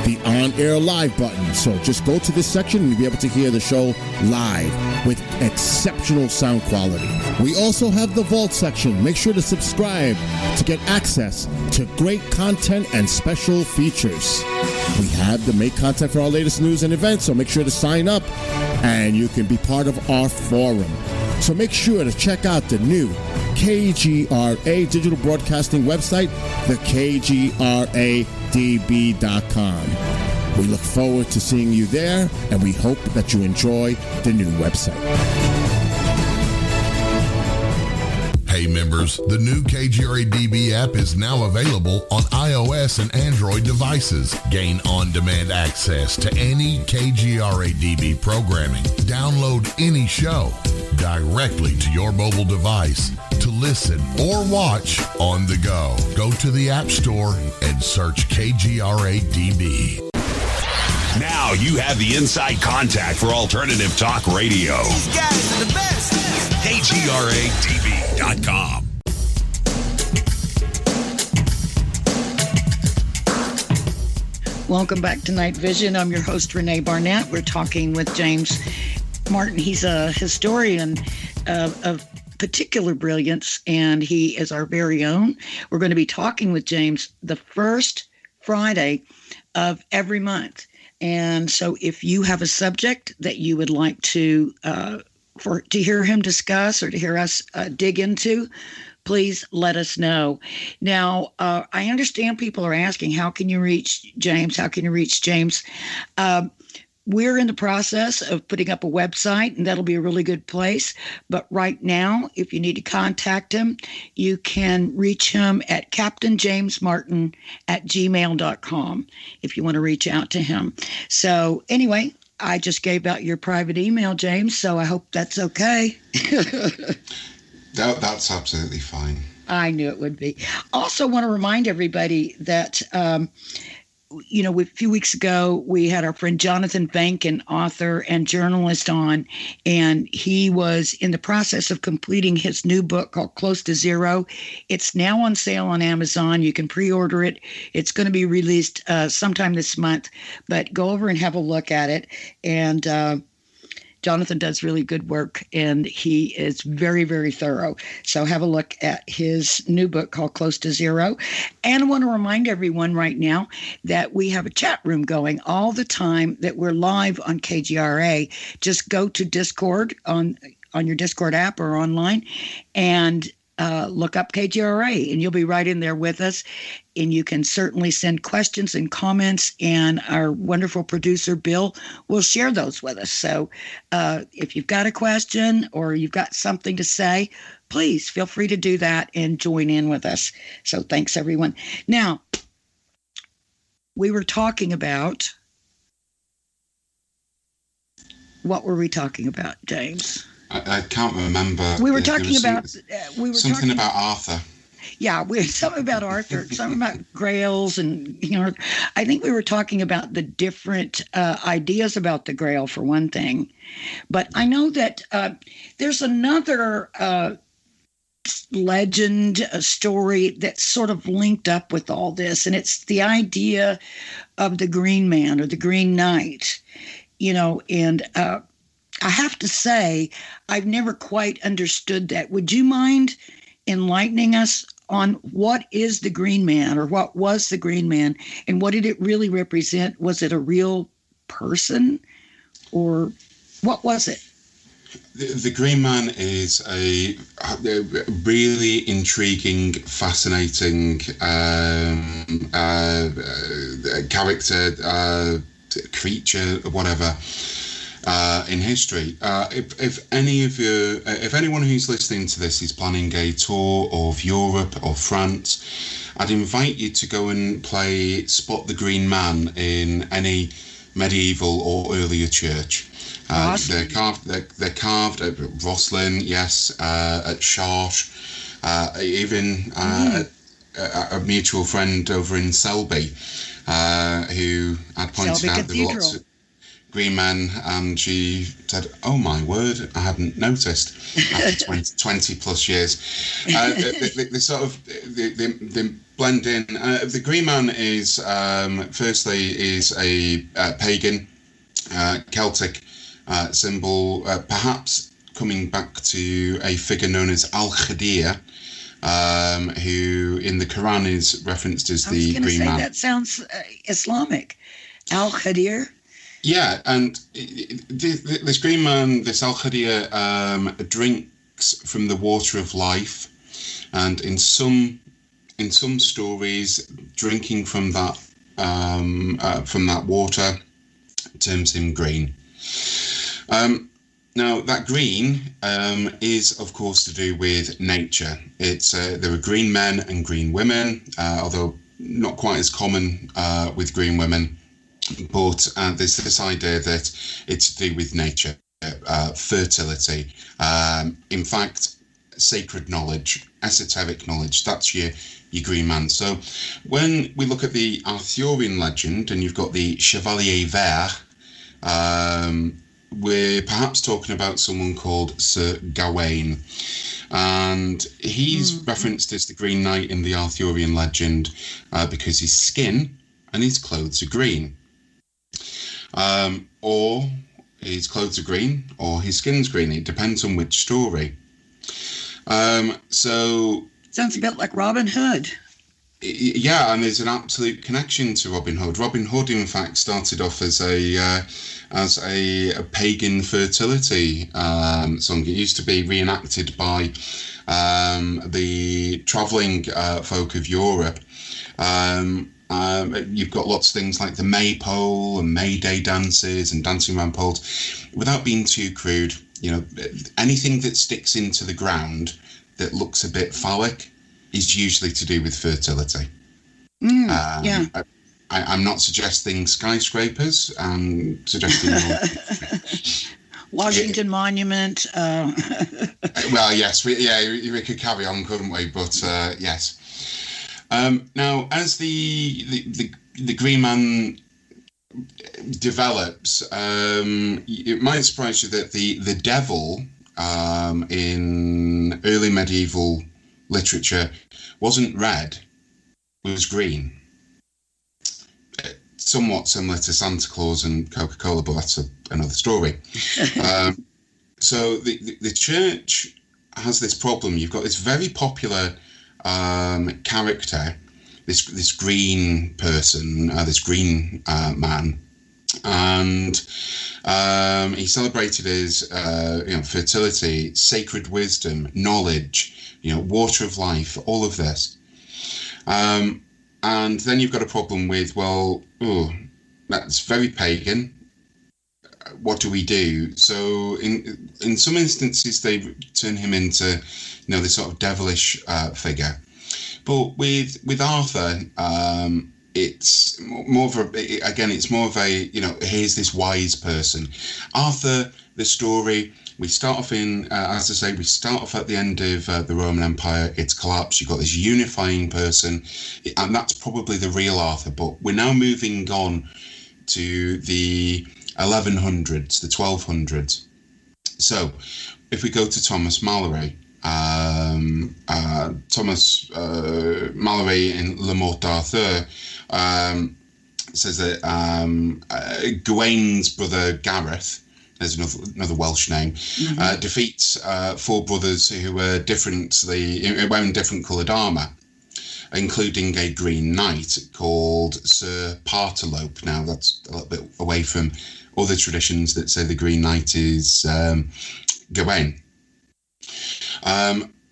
the on-air live button. So just go to this section and you'll be able to hear the show live with exceptional sound quality. We also have the Vault section. Make sure to subscribe to get access to great content and special features. We have the make content for our latest news and events, so make sure to sign up and you can be part of our forum. So make sure to check out the new KGRA digital broadcasting website, the KGRADB.com. We look forward to seeing you there, and we hope that you enjoy the new website. Hey members, the new KGRA DB app is now available on iOS and Android devices. Gain on-demand access to any KGRA DB programming. Download any show directly to your mobile device to listen or watch on the go. Go to the App Store and search KGRA DB. Now you have the inside contact for alternative talk radio. These guys are the best. KGRADB.com. Welcome back to Night Vision. I'm your host, Renee Barnett. We're talking with James Martin. He's a historian of particular brilliance, and he is our very own. We're going to be talking with James the first Friday of every month. And so if you have a subject that you would like to hear him discuss or to hear us dig into, please let us know. Now, I understand people are asking, how can you reach James? How can you reach James? We're in the process of putting up a website, and that'll be a really good place. But right now, if you need to contact him, you can reach him at captainjamesmartin@gmail.com if you want to reach out to him. So anyway, I just gave out your private email, James, so I hope that's okay. That's absolutely fine. I knew it would be. Also want to remind everybody that a few weeks ago, we had our friend Jonathan Bankin, author and journalist, on, and he was in the process of completing his new book called Close to Zero. It's now on sale on Amazon. You can pre-order it. It's going to be released sometime this month, but go over and have a look at it. And Jonathan does really good work, and he is very, very thorough. So have a look at his new book called Close to Zero. And I want to remind everyone right now that we have a chat room going all the time, that we're live on KGRA. Just go to Discord on your Discord app or online and look up KGRA, and you'll be right in there with us. And you can certainly send questions and comments, and our wonderful producer, Bill, will share those with us. So if you've got a question or you've got something to say, please feel free to do that and join in with us. So thanks, everyone. Now, we were talking about, what were we talking about, James? I can't remember. We were talking about something about Arthur. Yeah, something about Arthur, something about Grails, and I think we were talking about the different ideas about the Grail for one thing. But I know that there's another legend, a story that's sort of linked up with all this, and it's the idea of the Green Man or the Green Knight. And I have to say, I've never quite understood that. Would you mind enlightening us on what is the Green Man, or what was the Green Man, and what did it really represent? Was it a real person, or what was it? The Green Man is a really intriguing, fascinating character, creature, whatever. In history. If anyone who's listening to this is planning a tour of Europe or France, I'd invite you to go and play Spot the Green Man in any medieval or earlier church. They're carved at Rosslyn, yes, at Chartres, even a mutual friend over in Selby, who had pointed Selby out Cathedral. there were lots of green men, and she said, "Oh my word, I hadn't noticed." After 20 plus years, they sort of they blend in. The green man is firstly is a pagan Celtic symbol, perhaps coming back to a figure known as Al-Khadir, who in the Quran is referenced as the green man. That sounds Islamic. Al-Khadir. Yeah, and this green man, this Al-Khadir, drinks from the water of life, and in some stories, drinking from that water turns him green. Now, that green is, of course, to do with nature. It's there are green men and green women, although not quite as common with green women. But there's this idea that it's to do with nature, fertility. In fact, sacred knowledge, esoteric knowledge, that's your green man. So when we look at the Arthurian legend, and you've got the Chevalier Vert, we're perhaps talking about someone called Sir Gawain. And he's referenced as the Green Knight in the Arthurian legend because his skin and his clothes are green. Or his clothes are green, or his skin's green. It depends on which story. So sounds a bit like Robin Hood. Yeah, and there's an absolute connection to Robin Hood. Robin Hood, in fact, started off as a pagan fertility song. It used to be reenacted by the travelling folk of Europe. You've got lots of things like the Maypole and May Day dances and dancing around poles. Without being too crude, anything that sticks into the ground that looks a bit phallic is usually to do with fertility. Yeah. I'm not suggesting skyscrapers. I'm suggesting Washington Monument. Well, yes, we could carry on, couldn't we? But yes. Now, as the Green Man develops, it might surprise you that the devil in early medieval literature wasn't red, was green. Somewhat similar to Santa Claus and Coca-Cola, but that's another story. So the church has this problem. You've got this very popular character, this green person, this green man, and he's celebrated as fertility, sacred wisdom, knowledge, water of life, all of this. And then you've got a problem with, that's very pagan. What do we do? So in some instances, they turn him into, this sort of devilish figure. But with Arthur, it's more of a, here's this wise person. Arthur, the story, we start off at the end of the Roman Empire. It's collapsed. You've got this unifying person, and that's probably the real Arthur. But we're now moving on to the 1100s, the 1200s. So if we go to Thomas Malory, Malory in Le Morte d'Arthur says that Gawain's brother Gareth, there's another Welsh name, defeats four brothers who were wearing different coloured armour, including a green knight called Sir Partalope. Now, that's a little bit away from other traditions that say the Green Knight is Gawain.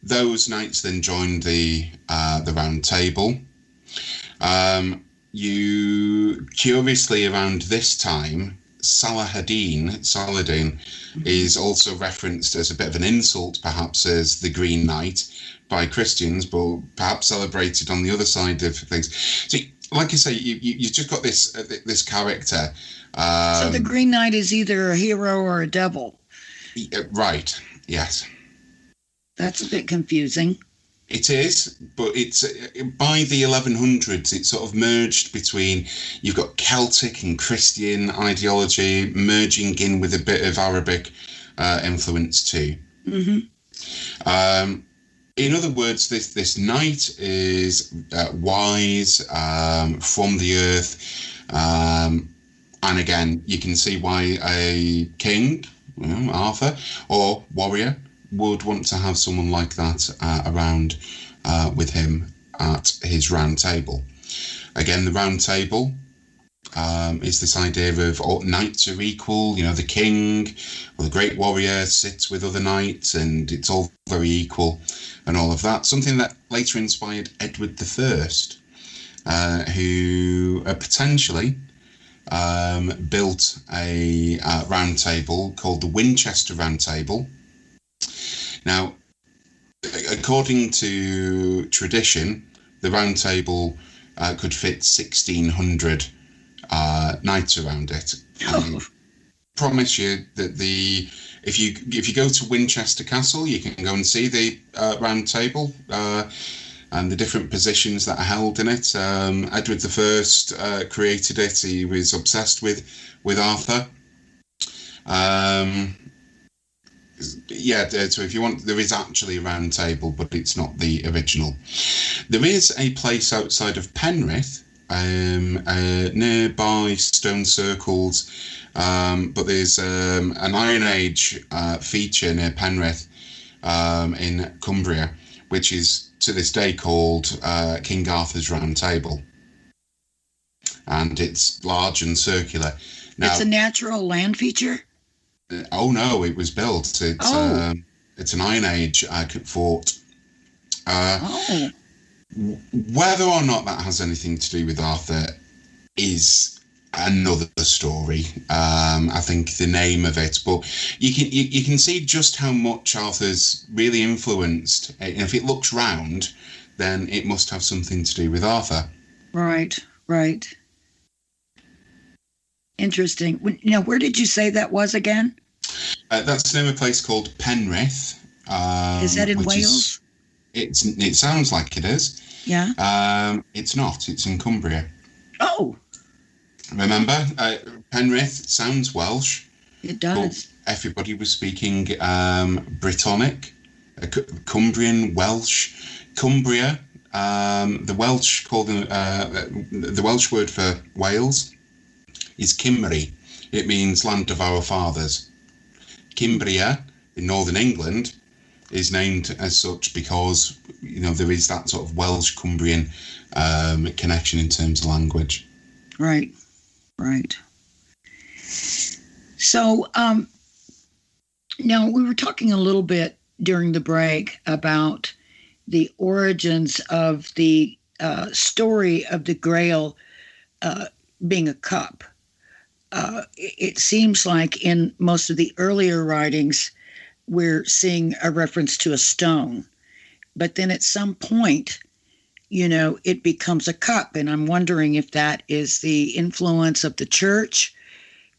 Those knights then joined the Round Table. Curiously, around this time, Saladin is also referenced as a bit of an insult, perhaps, as the Green Knight by Christians, but perhaps celebrated on the other side of things. See, like I say, you've just got this character. So the Green Knight is either a hero or a devil. Right. Yes. That's a bit confusing. It is, but it's by the 1100s, it sort of merged between, you've got Celtic and Christian ideology merging in with a bit of Arabic influence too. Mm-hmm. In other words, this knight is wise, from the earth, and again, you can see why a king, Arthur, or warrior would want to have someone like that around with him at his round table. Again, the round table is this idea of all knights are equal. The king or the great warrior sits with other knights and it's all very equal and all of that. Something that later inspired Edward I, who potentially built a round table called the Winchester Round Table. Now, according to tradition, the round table could fit 1,600 knights around it. I promise you that if you go to Winchester Castle, you can go and see the round table and the different positions that are held in it. Edward I created it. He was obsessed with Arthur. So if you want, there is actually a round table, but it's not the original. There is a place outside of Penrith, nearby stone circles, but there's an Iron Age feature near Penrith in Cumbria, which is to this day called King Arthur's Round Table. And it's large and circular. Now, it's a natural land feature? Oh no, it was built. It's an Iron Age fort. Whether or not that has anything to do with Arthur is another story. I think the name of it, but you can see just how much Arthur's really influenced. And if it looks round, then it must have something to do with Arthur. Right. Interesting. Now, where did you say that was again? That's near a place called Penrith. Is that in Wales? It sounds like it is. Yeah. It's not. It's in Cumbria. Oh. Remember, Penrith sounds Welsh. It does. But everybody was speaking Brittonic, Cumbrian, Welsh. Cumbria. The Welsh call them the Welsh word for Wales is Cymru. It means land of our fathers. Cumbria in northern England is named as such because there is that sort of Welsh Cumbrian connection in terms of language. Right. So now we were talking a little bit during the break about the origins of the story of the Grail being a cup. It seems like in most of the earlier writings, we're seeing a reference to a stone. But then at some point, it becomes a cup. And I'm wondering if that is the influence of the church,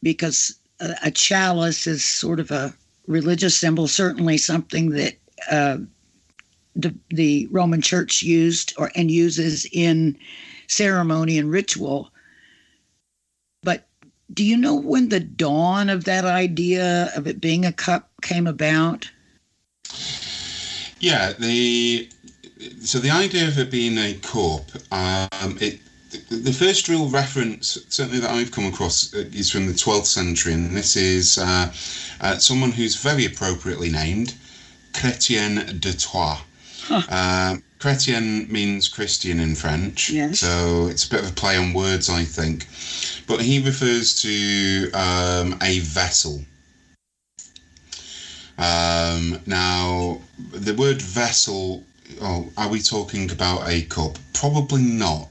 because a chalice is sort of a religious symbol, certainly something that the Roman Church used and uses in ceremony and ritual. But do you know when the dawn of that idea of it being a cup came about? Yeah, the idea of it being a cup, the first real reference, certainly that I've come across, is from the 12th century, and this is someone who's very appropriately named Chrétien de Troyes. Huh. Chrétien means Christian in French, yes. So it's a bit of a play on words, I think. But he refers to a vessel. Now, the word vessel, are we talking about a cup? Probably not.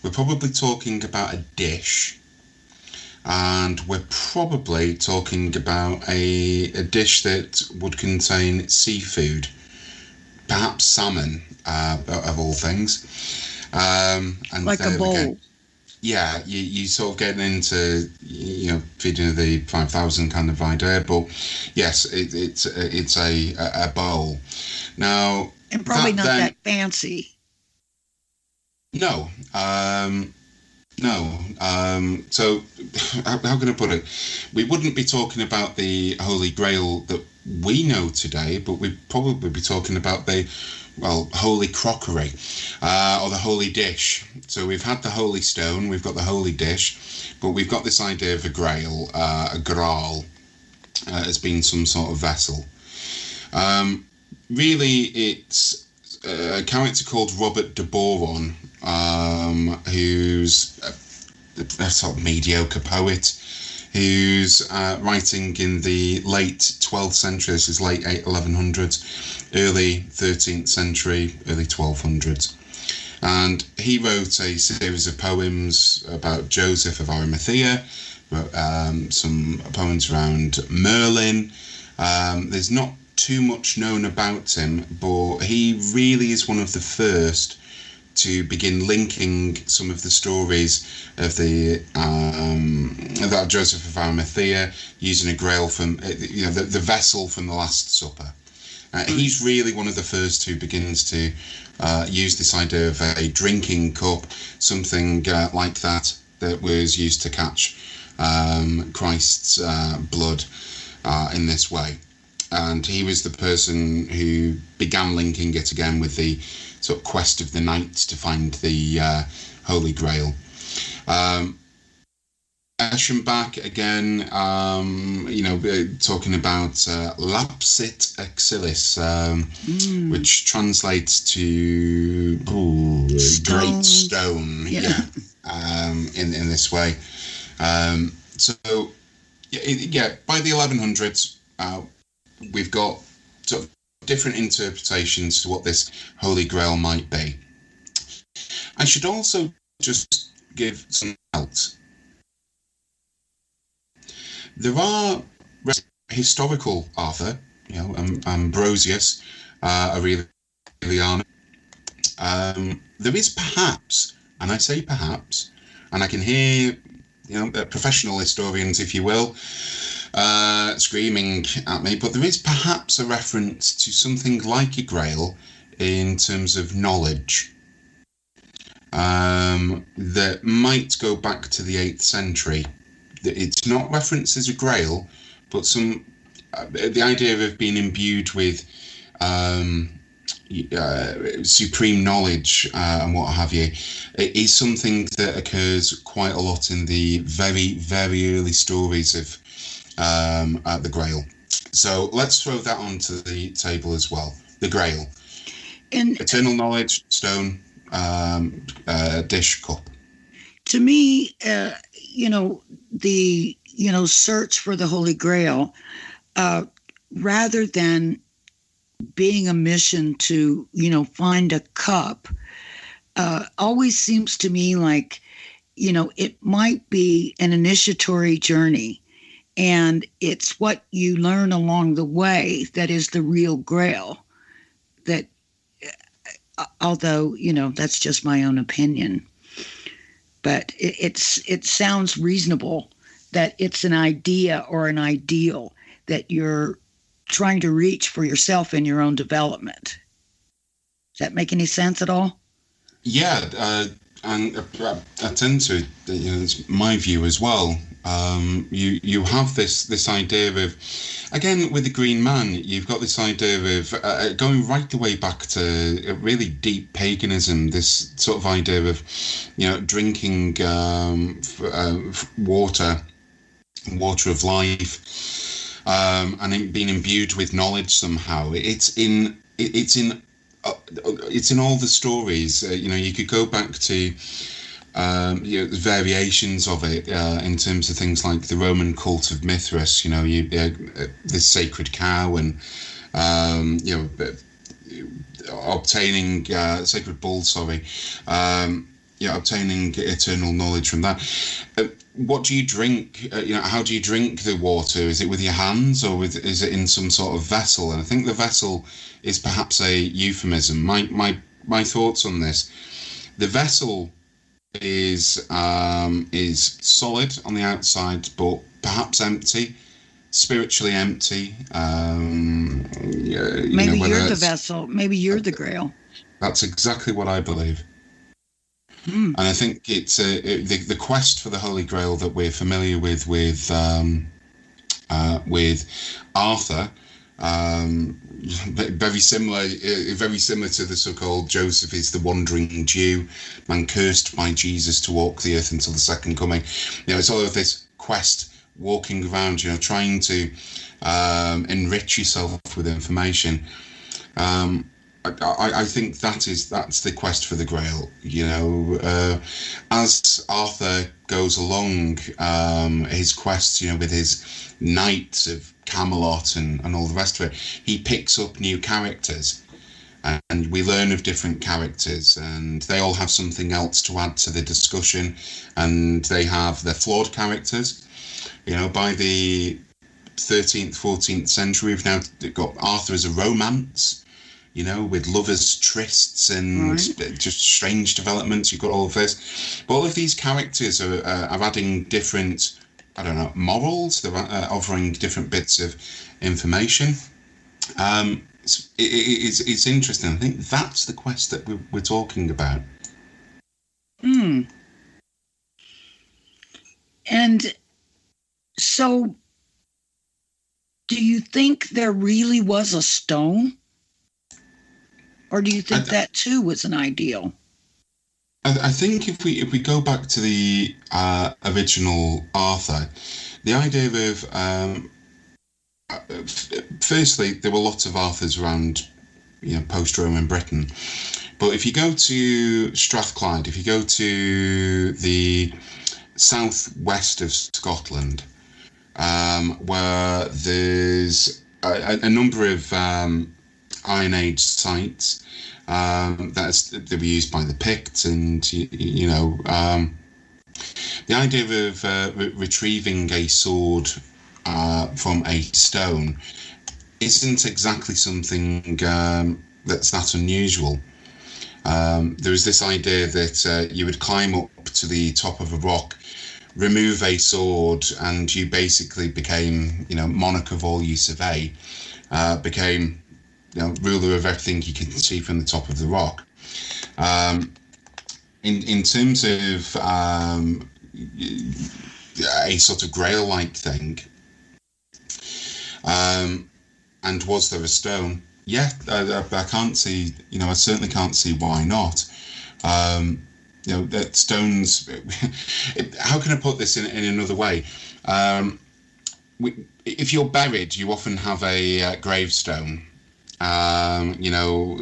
We're probably talking about a dish. And we're probably talking about a dish that would contain seafood. Perhaps salmon, of all things. And like a bowl. Again, yeah, you sort of getting into, feeding the 5,000 kind of idea. But yes, it's a bowl. Now, And probably not that fancy. No. So, how can I put it? We wouldn't be talking about the Holy Grail that we know today, but we'd probably be talking about the, holy crockery, or the holy dish. So we've had the holy stone, we've got the holy dish, but we've got this idea of a grail, a graal, as being some sort of vessel. Really, it's a character called Robert de Boron, who's a sort of mediocre poet, who's writing in the late 12th century. This is late 1100s, early 13th century, early 1200s. And he wrote a series of poems about Joseph of Arimathea, some poems around Merlin. There's not too much known about him, but he really is one of the first to begin linking some of the stories of that Joseph of Arimathea using a grail from the vessel from the Last Supper. He's really one of the first who begins to use this idea of a drinking cup, something like that was used to catch Christ's blood in this way. And he was the person who began linking it again with the sort of quest of the knights to find the Holy Grail. Eschenbach, again, talking about lapsit exilis, which translates to great stone, in this way. So by the 1100s, we've got sort of different interpretations to what this Holy Grail might be. I should also just give some else. There are historical author, Ambrosius, Aurelianus. There is perhaps, and I say perhaps, and I can hear, professional historians, if you will, screaming at me, but there is perhaps a reference to something like a grail in terms of knowledge that might go back to the 8th century. It's not referenced as a grail, but the idea of being imbued with supreme knowledge and what have you, it is something that occurs quite a lot in the very, very early stories of the Grail. So let's throw that onto the table as well. The Grail. Eternal knowledge, stone, dish, cup. To me, the search for the Holy Grail, rather than being a mission to, find a cup, always seems to me like, it might be an initiatory journey. And it's what you learn along the way that is the real Grail. That, although, that's just my own opinion. But it sounds reasonable that it's an idea or an ideal that you're trying to reach for yourself in your own development. Does that make any sense at all? Yeah, and I tend to, it's my view as well. You have this idea of, again, with the Green Man, you've got this idea of going right the way back to really deep paganism, this sort of idea of, drinking water of life, and it being imbued with knowledge somehow. It's in all the stories. You could go back to variations of it in terms of things like the Roman cult of Mithras. This sacred cow, and obtaining sacred bull. Obtaining eternal knowledge from that. What do you drink? How do you drink the water? Is it with your hands, or is it in some sort of vessel? And I think the vessel is perhaps a euphemism. My thoughts on this: the vessel is solid on the outside, but perhaps empty, spiritually empty. Maybe you're the vessel. Maybe you're the Grail. That's exactly what I believe. And I think it's the quest for the Holy Grail that we're familiar with Arthur. Very similar to the so-called Joseph is the wandering Jew, man cursed by Jesus to walk the earth until the second coming. It's all of this quest, walking around, trying to enrich yourself with information. I think that's the quest for the Grail. As Arthur goes along his quest, with his knights of Camelot and all the rest of it, he picks up new characters, and we learn of different characters, and they all have something else to add to the discussion, and they have their flawed characters. By the 13th, 14th century, we've now got Arthur as a romance, with lovers' trysts and just strange developments. You've got all of this. But all of these characters are adding different, morals. They're offering different bits of information. It's interesting. I think that's the quest that we're talking about. And so, do you think there really was a stone? Or do you think that too was an ideal? I think if we go back to the original Arthur, the idea of firstly, there were lots of Arthurs around, post-Roman Britain. But if you go to Strathclyde, if you go to the southwest of Scotland, where there's a number of Iron Age sites that were used by the Picts, and the idea of retrieving a sword from a stone isn't exactly something that's that unusual. There was this idea that you would climb up to the top of a rock, remove a sword, and you basically became, monarch of all you survey, became ruler of everything you can see from the top of the rock. In terms of a sort of Grail-like thing, and was there a stone? Yeah, I can't see. I certainly can't see why not. That stones. How can I put this in another way? If you're buried, you often have a gravestone. We know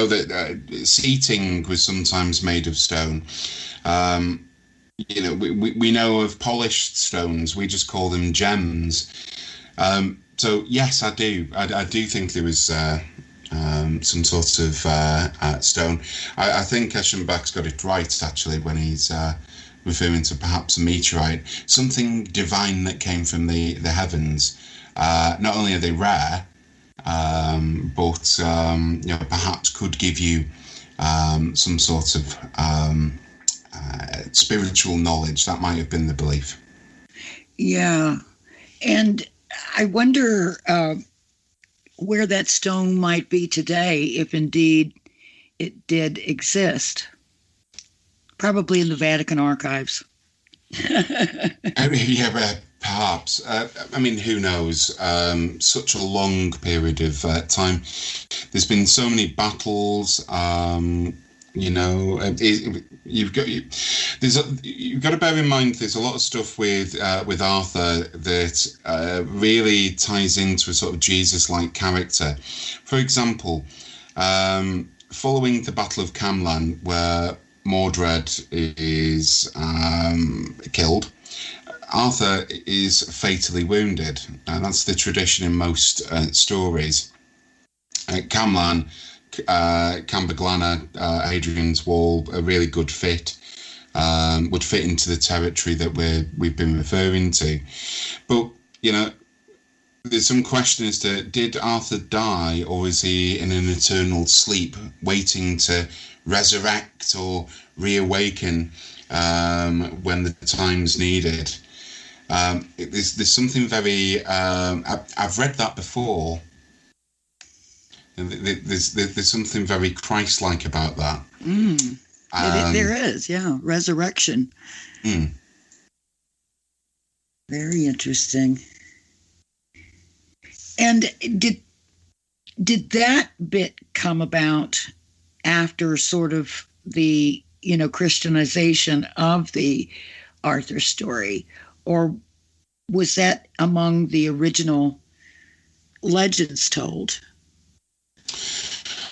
that seating was sometimes made of stone. We know of polished stones. We just call them gems. So yes, I do. I do think there was some sort of stone. I think Eschenbach's got it right actually when he's referring to perhaps a meteorite, something divine that came from the heavens. Not only are they rare, but perhaps could give you some sort of spiritual knowledge. That might have been the belief. Yeah, and I wonder where that stone might be today, if indeed it did exist. Probably in the Vatican archives. Perhaps. Who knows? Such a long period of time. There's been so many battles. You've got to bear in mind there's a lot of stuff with Arthur that really ties into a sort of Jesus-like character. For example, following the Battle of Camlan, where Mordred is killed, Arthur is fatally wounded, and that's the tradition in most stories. Camlan, Camberglanna, Hadrian's Wall, a really good fit, would fit into the territory that we've been referring to. But, there's some question as to, did Arthur die, or is he in an eternal sleep, waiting to resurrect or reawaken when the time's needed? There's something very... I've read that before, And there's something very Christ-like about that. There is, yeah, resurrection. Very interesting. And did that bit come about after sort of the, Christianization of the Arthur story, or was that among the original legends told?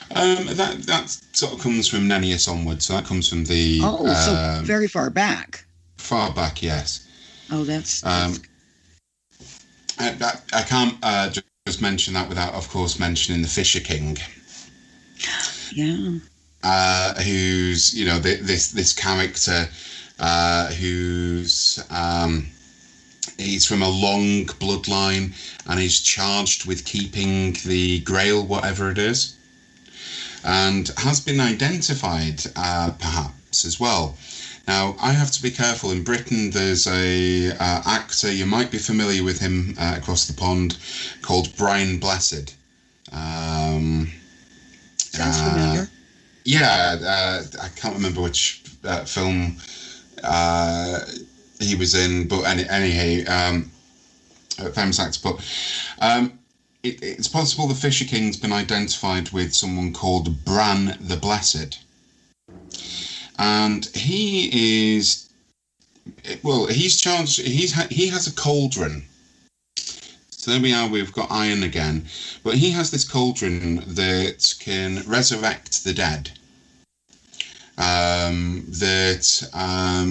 That sort of comes from Nennius onwards. So that comes from the so very far back. Far back, yes. Oh, that's I can't just mention that without, of course, mentioning the Fisher King. Yeah. Who's this character who's he's from a long bloodline and is charged with keeping the Grail, whatever it is, and has been identified perhaps as well. Now, I have to be careful. In Britain, there's a actor, you might be familiar with him across the pond, called Brian Blessed. Sounds familiar. Yeah, I can't remember which film he was in, but anyhow, famous actor. But it's possible the Fisher King's been identified with someone called Bran the Blessed. And he is, he's charged, he has a cauldron. So there we are, we've got iron again. But he has this cauldron that can resurrect the dead. That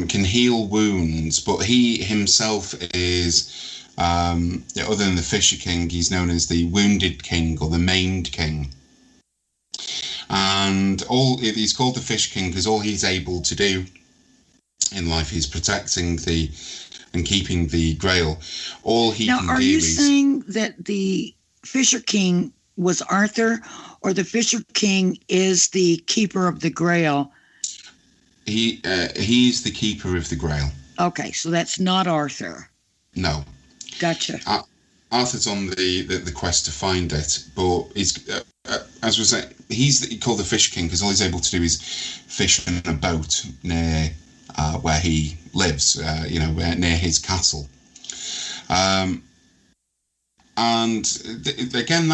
can heal wounds, but he himself is, other than the Fisher King, he's known as the Wounded King or the Maimed King. And he's called the Fish King because all he's able to do in life is protecting and keeping the Grail. All he now, can are do you is... saying that the Fisher King was Arthur, or the Fisher King is the keeper of the Grail? He's the keeper of the Grail. Okay, so that's not Arthur. No. Gotcha. Arthur's on the quest to find it, but he's, as we say, he's called the Fish King because all he's able to do is fish in a boat near where he lives, near his castle. And again,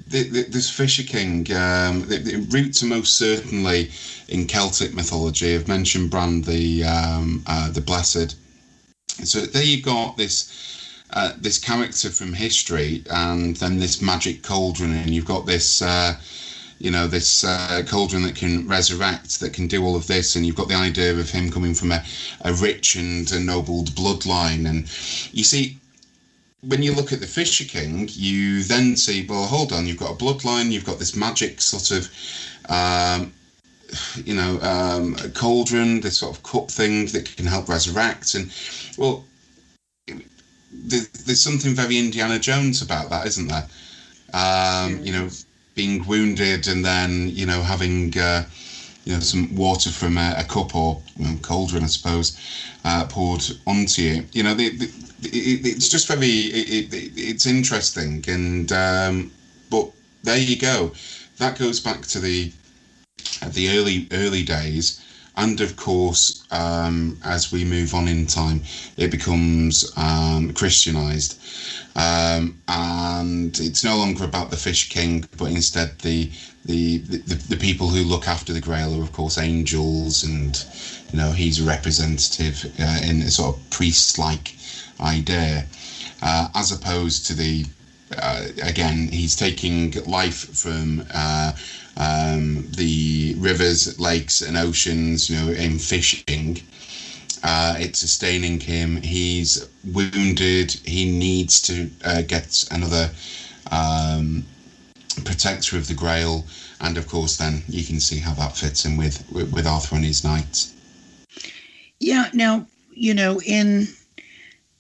this Fisher King, the roots are most certainly in Celtic mythology. I've mentioned Bran the Blessed. So there you've got this character from history, and then this magic cauldron, and you've got this cauldron that can resurrect, that can do all of this, and you've got the idea of him coming from a rich and ennobled bloodline. And you see, when you look at the Fisher King, you then see, well, hold on, you've got a bloodline, you've got this magic sort of a cauldron, this sort of cup thing that can help resurrect, and well, there's something very Indiana Jones about that, isn't there? Being wounded and then having some water from a cup or cauldron, I suppose, poured onto you. It's just very it's interesting, and but there you go. That goes back to the early days. And of course, as we move on in time, it becomes Christianized, and it's no longer about the Fish King, but instead the people who look after the Grail are, of course, angels, and he's a representative in a sort of priest-like idea, as opposed to again, he's taking life from the rivers, lakes, and oceans, in fishing. It's sustaining him. He's wounded. He needs to get another protector of the Grail, and of course, then you can see how that fits in with Arthur and his knights. Yeah. Now, in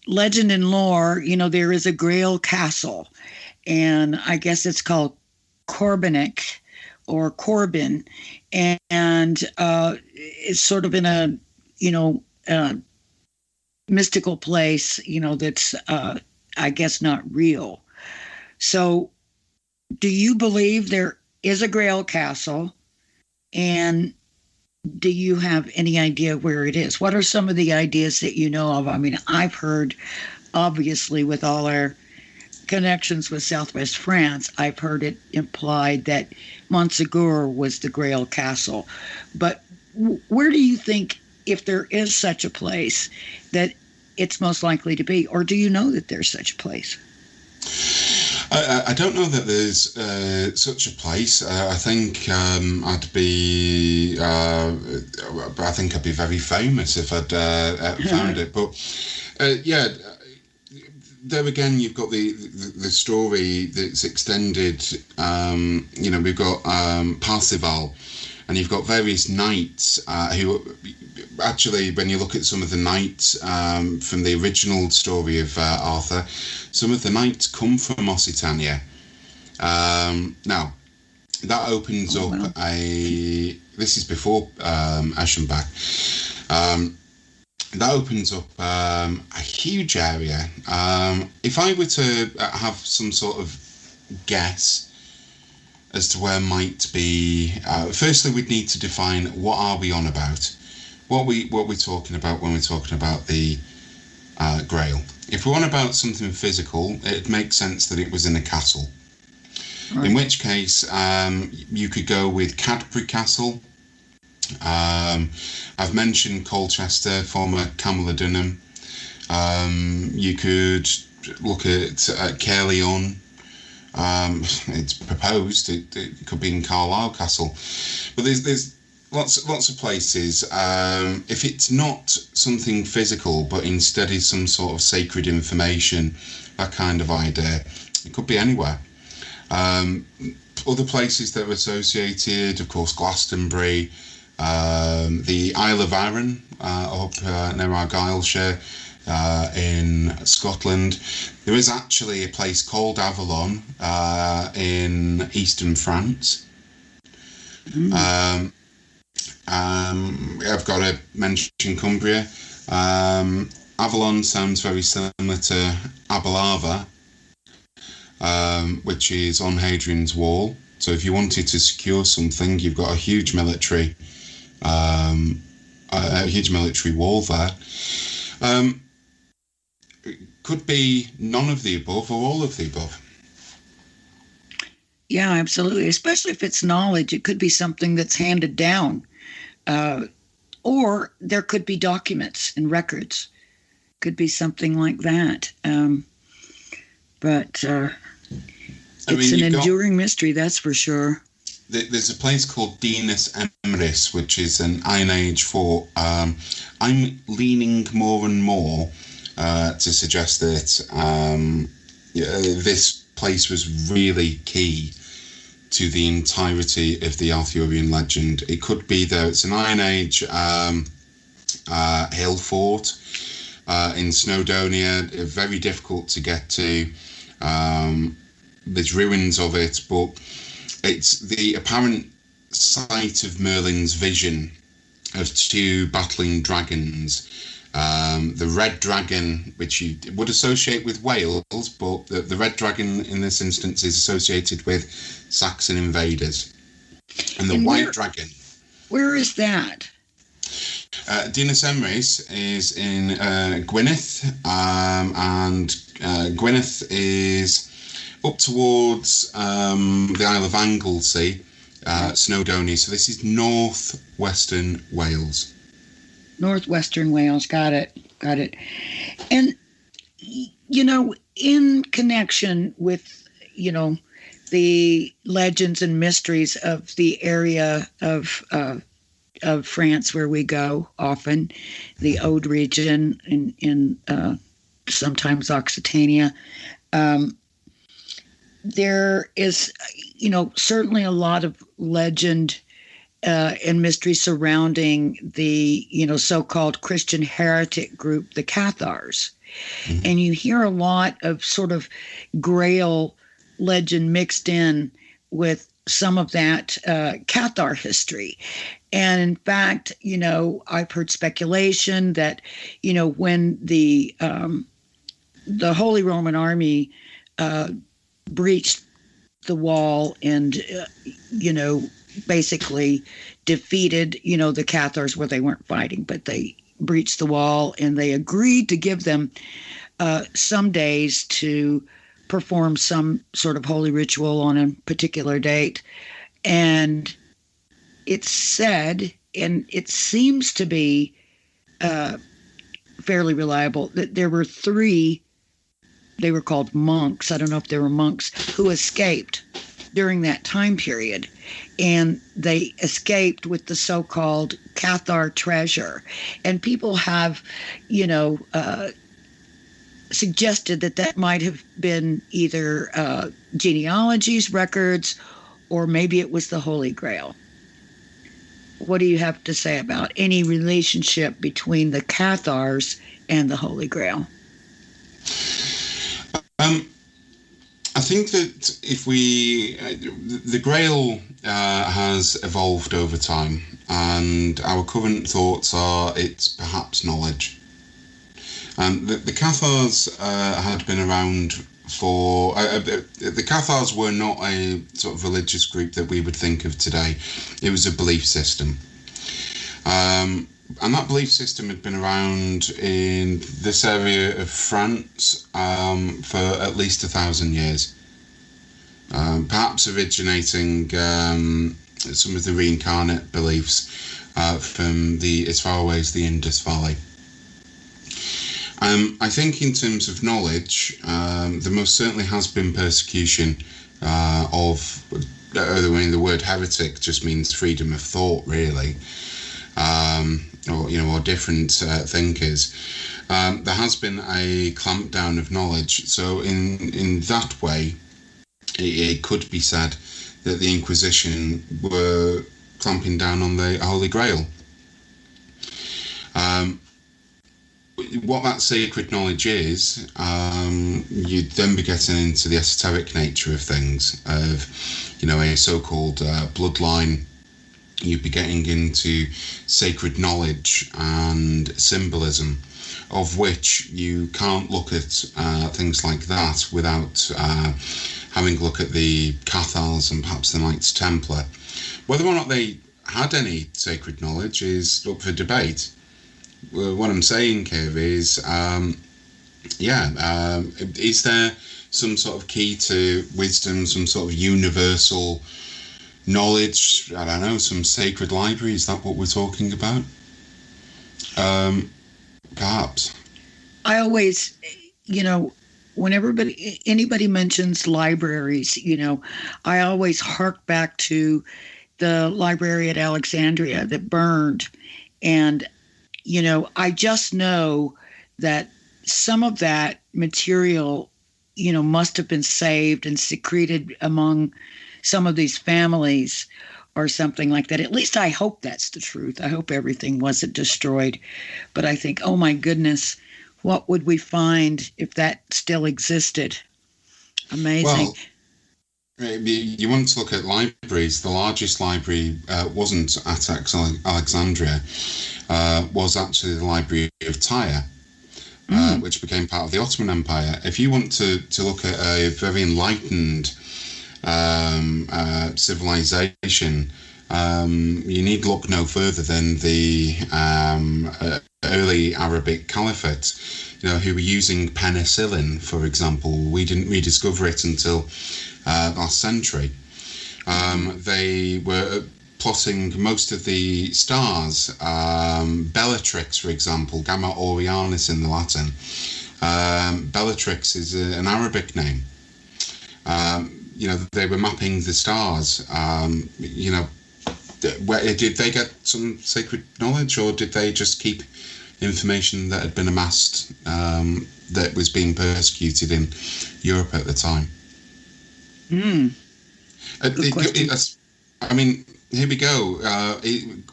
legend and lore, there is a Grail castle, and I guess it's called Corbinic or Corbin, and it's sort of in a mystical place, that's I guess not real. So do you believe there is a Grail castle? And do you have any idea where it is? What are some of the ideas that you know of? I mean, I've heard, obviously, with all our connections with Southwest France, I've heard it implied that Montségur was the Grail castle. But where do you think, if there is such a place, that it's most likely to be? Or do you know that there's such a place? I don't know that there's such a place. I think I'd be very famous if I'd found it. But yeah, there again, you've got the story that's extended. We've got Parzival, and you've got various knights who. Actually, when you look at some of the knights from the original story of Arthur, some of the knights come from Occitania. Now, that opens up this is before Eschenbach. That opens up a huge area. If I were to have some sort of guess as to where might be, firstly, we'd need to define what are we on about. What we're talking about when we're talking about the Grail. If we're on about something physical, it makes sense that it was in a castle. Right. In which case, you could go with Cadbury Castle. I've mentioned Colchester, former Camulodunum. You could look at Caerleon. It's proposed it could be in Carlisle Castle, but there's lots of places. If it's not something physical, but instead is some sort of sacred information, that kind of idea, it could be anywhere. Other places that are associated, of course, Glastonbury, the Isle of Arran up near Argyllshire, in Scotland. There is actually a place called Avalon in eastern France. I've got to mention Cumbria. Avalon sounds very similar to Abalava, which is on Hadrian's Wall. So if you wanted to secure something, you've got a huge military wall there. It could be none of the above or all of the above. Yeah, absolutely. Especially if it's knowledge, it could be something that's handed down. Or there could be documents and records. Could be something like that. But it's an enduring mystery, that's for sure. There's a place called Dinas Emrys, which is an Iron Age fort. I'm leaning more and more to suggest that this place was really key to the entirety of the Arthurian legend. It could be that it's an Iron Age hill fort in Snowdonia, very difficult to get to. There's ruins of it, but it's the apparent site of Merlin's vision of two battling dragons. The red dragon, which you would associate with Wales, but the red dragon in this instance is associated with Saxon invaders. And the white dragon. Where is that? Dinas Emrys is in Gwynedd, and Gwynedd is up towards the Isle of Anglesey, Snowdonia. So this is northwestern Wales. Northwestern Wales, got it. And, in connection with, the legends and mysteries of the area of France where we go often, the Aude region in sometimes Occitania, there is, certainly a lot of legend and mystery surrounding the, so-called Christian heretic group, the Cathars. Mm-hmm. And you hear a lot of sort of Grail legend mixed in with some of that Cathar history. And in fact, I've heard speculation that, when the Holy Roman Army breached the wall and, basically defeated, the Cathars where they weren't fighting, but they breached the wall, and they agreed to give them some days to perform some sort of holy ritual on a particular date. And it's said, and it seems to be fairly reliable, that there were 3, they were called monks, I don't know if they were monks, who escaped during that time period. And they escaped with the so-called Cathar treasure. And people have, suggested that might have been either genealogies, records, or maybe it was the Holy Grail. What do you have to say about any relationship between the Cathars and the Holy Grail? I think that if the Grail has evolved over time, and our current thoughts are it's perhaps knowledge. The Cathars had been around for... the Cathars were not a sort of religious group that we would think of today. It was a belief system. And that belief system had been around in this area of France for at least 1,000 years. Perhaps originating some of the reincarnate beliefs from as far away as the Indus Valley. I think in terms of knowledge, there most certainly has been persecution the word heretic just means freedom of thought, really. Or different thinkers. There has been a clampdown of knowledge. So in that way, it could be said that the Inquisition were clamping down on the Holy Grail. What that sacred knowledge is, you'd then be getting into the esoteric nature of things, of, a so-called bloodline. You'd be getting into sacred knowledge and symbolism, of which you can't look at things like that without having a look at the Cathars and perhaps the Knights Templar. Whether or not they had any sacred knowledge is up for debate. What I'm saying here is, is there some sort of key to wisdom, some sort of universal knowledge? I don't know, some sacred library? Is that what we're talking about? Perhaps. I always, whenever anybody mentions libraries, I always hark back to the library at Alexandria that burned. And, I just know that some of that material, must have been saved and secreted among some of these families or something like that. At least I hope that's the truth. I hope everything wasn't destroyed. But I think, oh my goodness, what would we find if that still existed? Amazing. Well, you want to look at libraries. The largest library wasn't at Alexandria, was actually the Library of Tyre, which became part of the Ottoman Empire. If you want to look at a very enlightened civilization, you need look no further than the early Arabic Caliphate, who were using penicillin, for example. We didn't rediscover it until last century. They were plotting most of the stars, Bellatrix, for example, Gamma Orionis in the Latin. Bellatrix is an Arabic name. They were mapping the stars. Did they get some sacred knowledge, or did they just keep information that had been amassed that was being persecuted in Europe at the time? Here we go.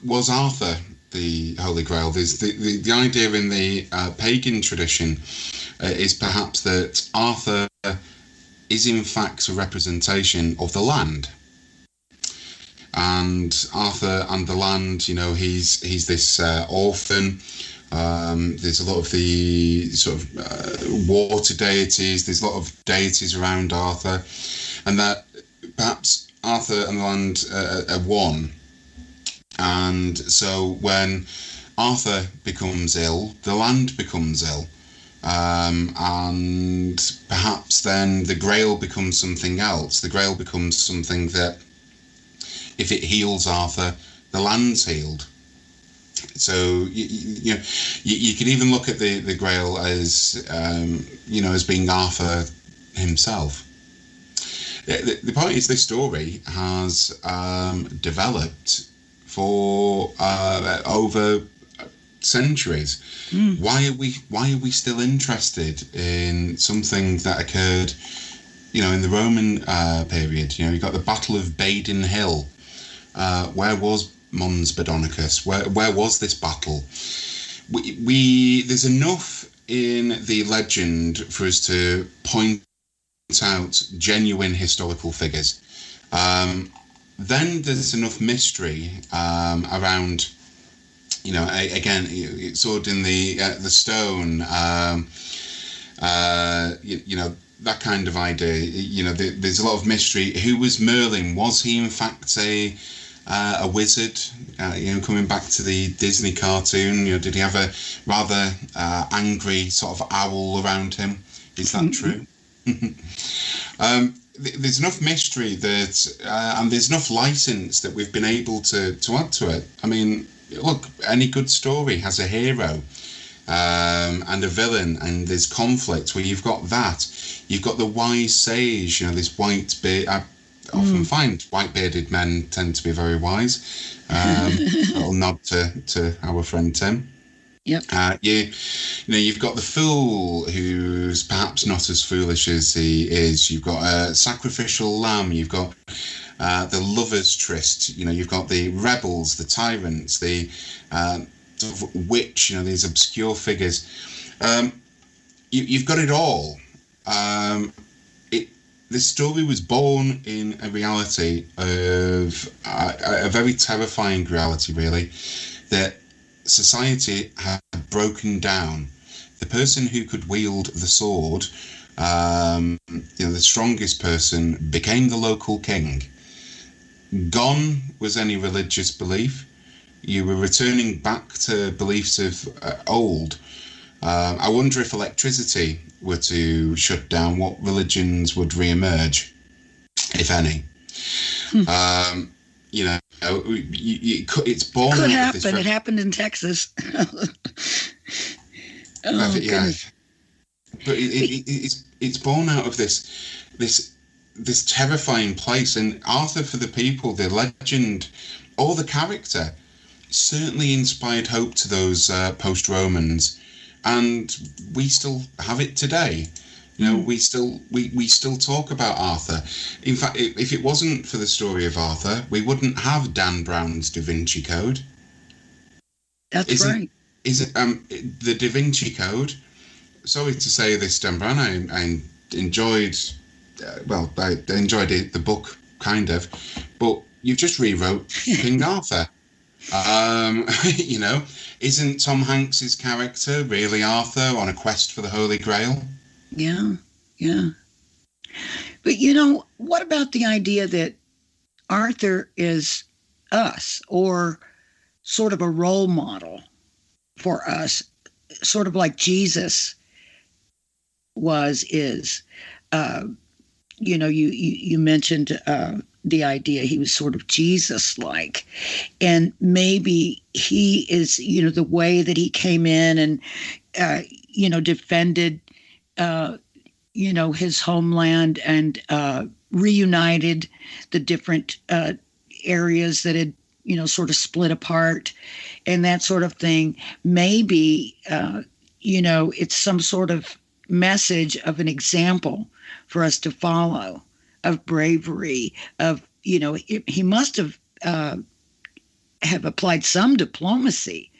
Was Arthur the Holy Grail? There's the idea in the pagan tradition is perhaps that Arthur is in fact a representation of the land. And Arthur and the land, he's this orphan. There's a lot of the sort of water deities. There's a lot of deities around Arthur. And that perhaps Arthur and the land are one, and so when Arthur becomes ill, the land becomes ill, and perhaps then the Grail becomes something else. The Grail becomes something that, if it heals Arthur, the land's healed. So you could even look at the Grail as as being Arthur himself. The point is, this story has developed for over centuries. Why are we still interested in something that occurred, in the Roman period? You got the Battle of Badon Hill. Where was Mons Badonicus? Where was this battle? There's enough in the legend for us to point out genuine historical figures. Then there's enough mystery around, again, sword in the stone, that kind of idea. There's a lot of mystery. Who was Merlin? Was he in fact a wizard? Coming back to the Disney cartoon, did he have a rather angry sort of owl around him? Is that true? There's enough mystery that, and there's enough license that we've been able to add to it. I mean, look, any good story has a hero and a villain, and there's conflict. Where you've got that, you've got the wise sage. This white beard. I often find white-bearded men tend to be very wise. A little nod to our friend Tim. Yep. You've got the fool who's perhaps not as foolish as he is. You've got a sacrificial lamb. You've got the lover's tryst. You've got the rebels, the tyrants, the sort of witch. These obscure figures. You've got it all. This story was born in a reality of a very terrifying reality, really, that society had broken down. The person who could wield the sword, the strongest person, became the local king. Gone was any religious belief. You were returning back to beliefs of old. I wonder if electricity were to shut down, what religions would re-emerge, if any. It's born Could out happen. of this. It happened in Texas. Yeah, but it's born out of this terrifying place. And Arthur, for the people, the legend, or the character, certainly inspired hope to those post-Romans, and we still have it today. We still talk about Arthur. In fact, if it wasn't for the story of Arthur, we wouldn't have Dan Brown's Da Vinci Code. That's right. Is it the Da Vinci Code? Sorry to say this, Dan Brown. I enjoyed. I enjoyed it, the book, kind of, but you've just rewrote King Arthur. Isn't Tom Hanks's character really Arthur on a quest for the Holy Grail? Yeah. But what about the idea that Arthur is us, or sort of a role model for us, sort of like Jesus is? You mentioned the idea he was sort of Jesus-like, and maybe he is, the way that he came in and, defended, his homeland and reunited the different areas that had, sort of split apart and that sort of thing. Maybe, it's some sort of message of an example for us to follow, of bravery, of, he must have applied some diplomacy,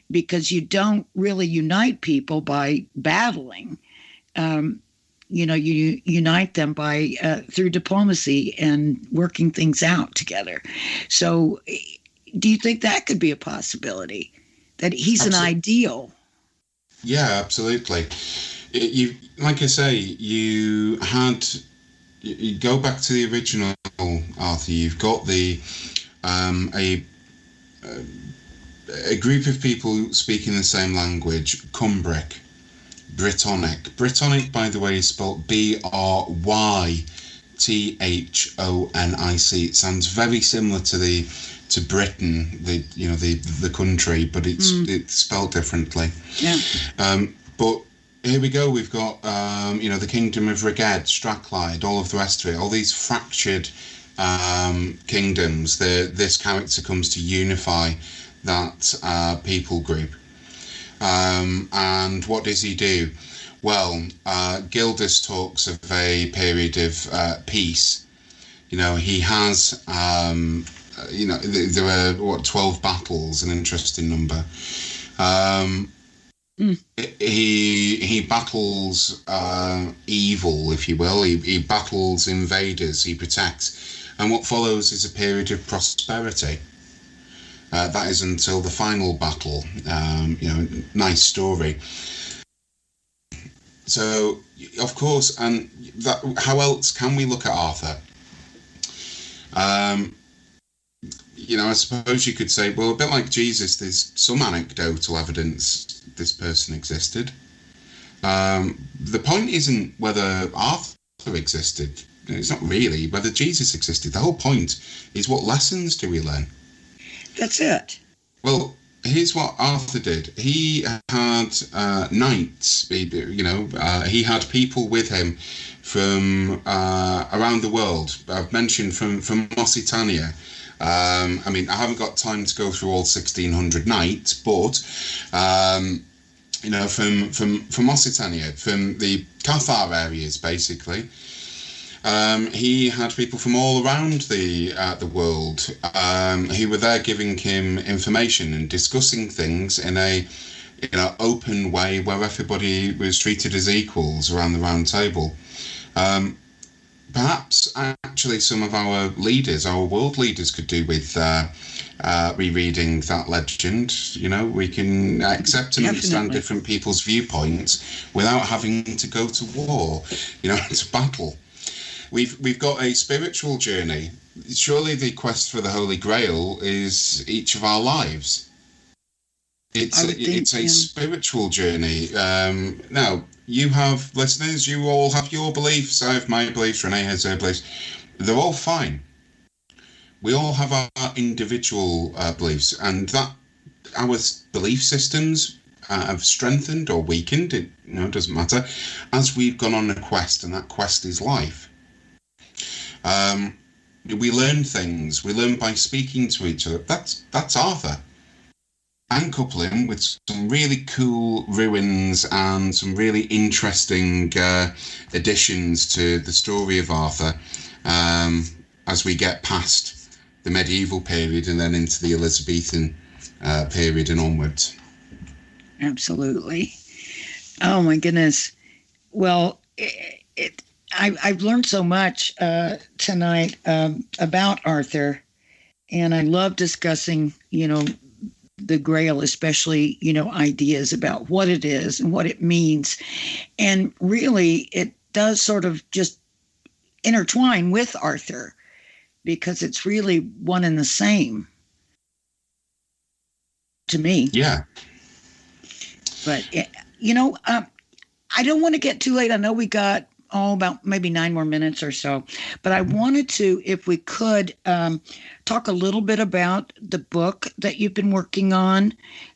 because you don't really unite people by battling. You unite them by through diplomacy and working things out together. So do you think that could be a possibility, that he's an ideal? Yeah, absolutely. You, like I say, you go back to the original Arthur, you've got a group of people speaking the same language, Cumbric, Brittonic. Brittonic, by the way, is spelled Brythonic. It sounds very similar to Britain, the country, but it's spelled differently. Yeah. But here we go. We've got the Kingdom of Reged, Strathclyde, all of the rest of it. All these fractured kingdoms. This character comes to unify that people group. And what does he do? Well, Gildas talks of a period of peace. He has, there were 12 battles, an interesting number. He battles evil, if you will. He battles invaders. He protects, and what follows is a period of prosperity. That is until the final battle. Nice story. So, of course, and how else can we look at Arthur? I suppose you could say, well, a bit like Jesus, there's some anecdotal evidence this person existed. The point isn't whether Arthur existed. It's not really whether Jesus existed. The whole point is, what lessons do we learn? That's it. Well, here's what Arthur did. He had knights. He had people with him from around the world. I've mentioned from Occitania. I haven't got time to go through all 1,600 knights, but from Occitania, from the Cathar areas, basically. He had people from all around the world who were there giving him information and discussing things in a open way where everybody was treated as equals around the round table. Perhaps actually some of our leaders, our world leaders, could do with rereading that legend. We can accept and understand different people's viewpoints without having to go to war, to battle. We've got a spiritual journey. Surely the quest for the Holy Grail is each of our lives. It's a spiritual journey. Now, you have listeners, you all have your beliefs. I have my beliefs, Renee has her beliefs. They're all fine. We all have our individual beliefs, and that our belief systems have strengthened or weakened, it doesn't matter, as we've gone on a quest, and that quest is life. We learn things. We learn by speaking to each other. That's Arthur. And couple him with some really cool ruins and some really interesting additions to the story of Arthur as we get past the medieval period and then into the Elizabethan period and onwards. Absolutely. Oh, my goodness. Well, I've learned so much tonight about Arthur, and I love discussing, the Grail, especially, ideas about what it is and what it means. And really, it does sort of just intertwine with Arthur because it's really one and the same to me. Yeah. But, I don't want to get too late. I know we got about maybe 9 more minutes or so. But I wanted to, if we could, talk a little bit about the book that you've been working on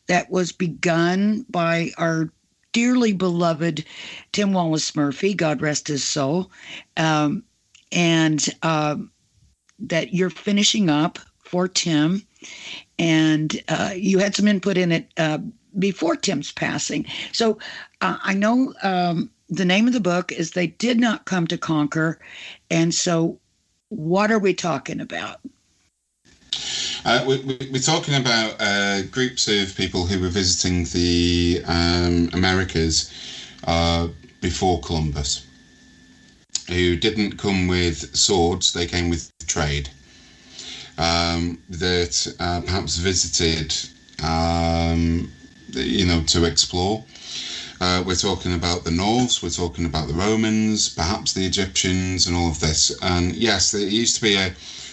that was begun by our dearly beloved Tim Wallace Murphy, God rest his soul, and that you're finishing up for Tim. And you had some input in it before Tim's passing. So I know the name of the book is They Did Not Come to Conquer. And so what are we talking about? We're talking about groups of people who were visiting the Americas before Columbus, who didn't come with swords, they came with trade, that perhaps visited, to explore. We're talking about the Norse, we're talking about the Romans, perhaps the Egyptians, and all of this. And yes, there used to be a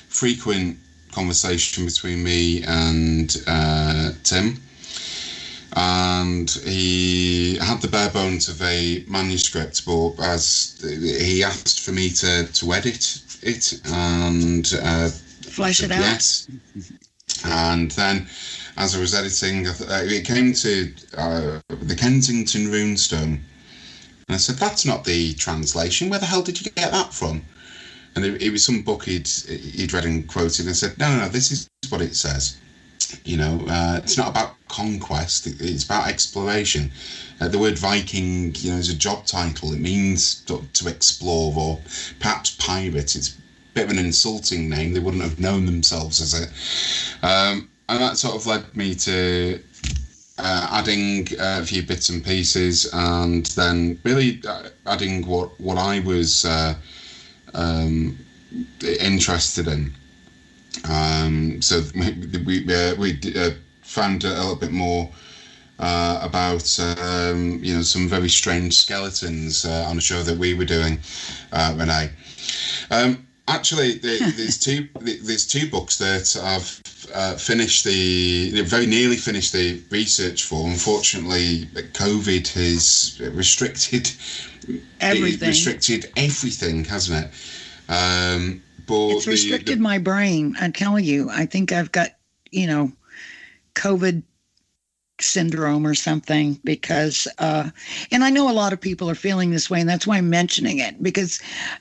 frequent conversation between me and Tim. And he had the bare bones of a manuscript, but as he asked for me to edit it and flesh it out. Yes. And then, as I was editing, it came to the Kensington Runestone, and I said, "That's not the translation. Where the hell did you get that from?" And it was some book he'd read and quoted. And I said, "No, this is what it says. You know, it's not about conquest, it's about exploration. The word Viking, you know, is a job title. It means to explore, or perhaps pirate. It's a bit of an insulting name. They wouldn't have known themselves as it. And that sort of led me to adding a few bits and pieces, and then really adding what I was interested in. So we found a little bit more about some very strange skeletons on a show that we were doing, Renee. Actually, there's two books that I've very nearly finished the research for. Unfortunately, COVID has restricted everything. Restricted everything, hasn't it? But it's restricted my brain. I'm telling you, I think I've got, COVID syndrome or something, because, and I know a lot of people are feeling this way, and that's why I'm mentioning it, because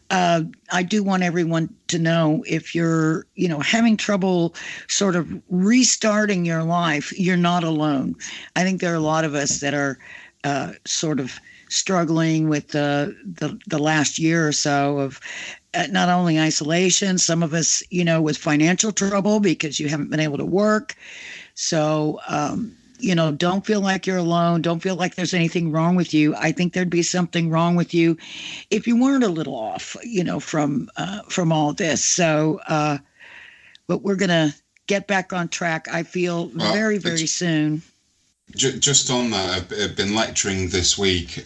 I do want everyone to know, if you're, having trouble sort of restarting your life, you're not alone. I think there are a lot of us that are sort of struggling with the last year or so of not only isolation, some of us, with financial trouble because you haven't been able to work. So, don't feel like you're alone. Don't feel like there's anything wrong with you. I think there'd be something wrong with you if you weren't a little off, from all this. So, but we're going to get back on track, I feel, very, very soon. Just on that, I've been lecturing this week,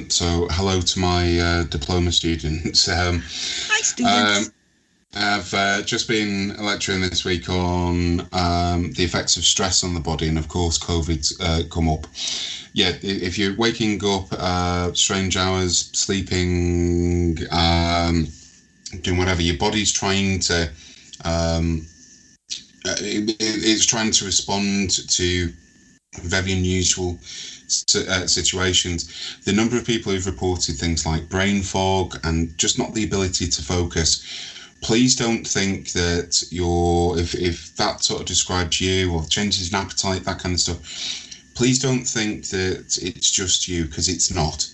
so hello to my diploma students. Hi, students. I've just been lecturing this week on the effects of stress on the body, and of course COVID's come up. Yeah, if you're waking up strange hours, sleeping, doing whatever, your body's trying to it's trying to respond to very unusual situations. The number of people who've reported things like brain fog and just not the ability to focus. Please don't think that if that sort of describes you, or changes in appetite, that kind of stuff, please don't think that it's just you, because it's not.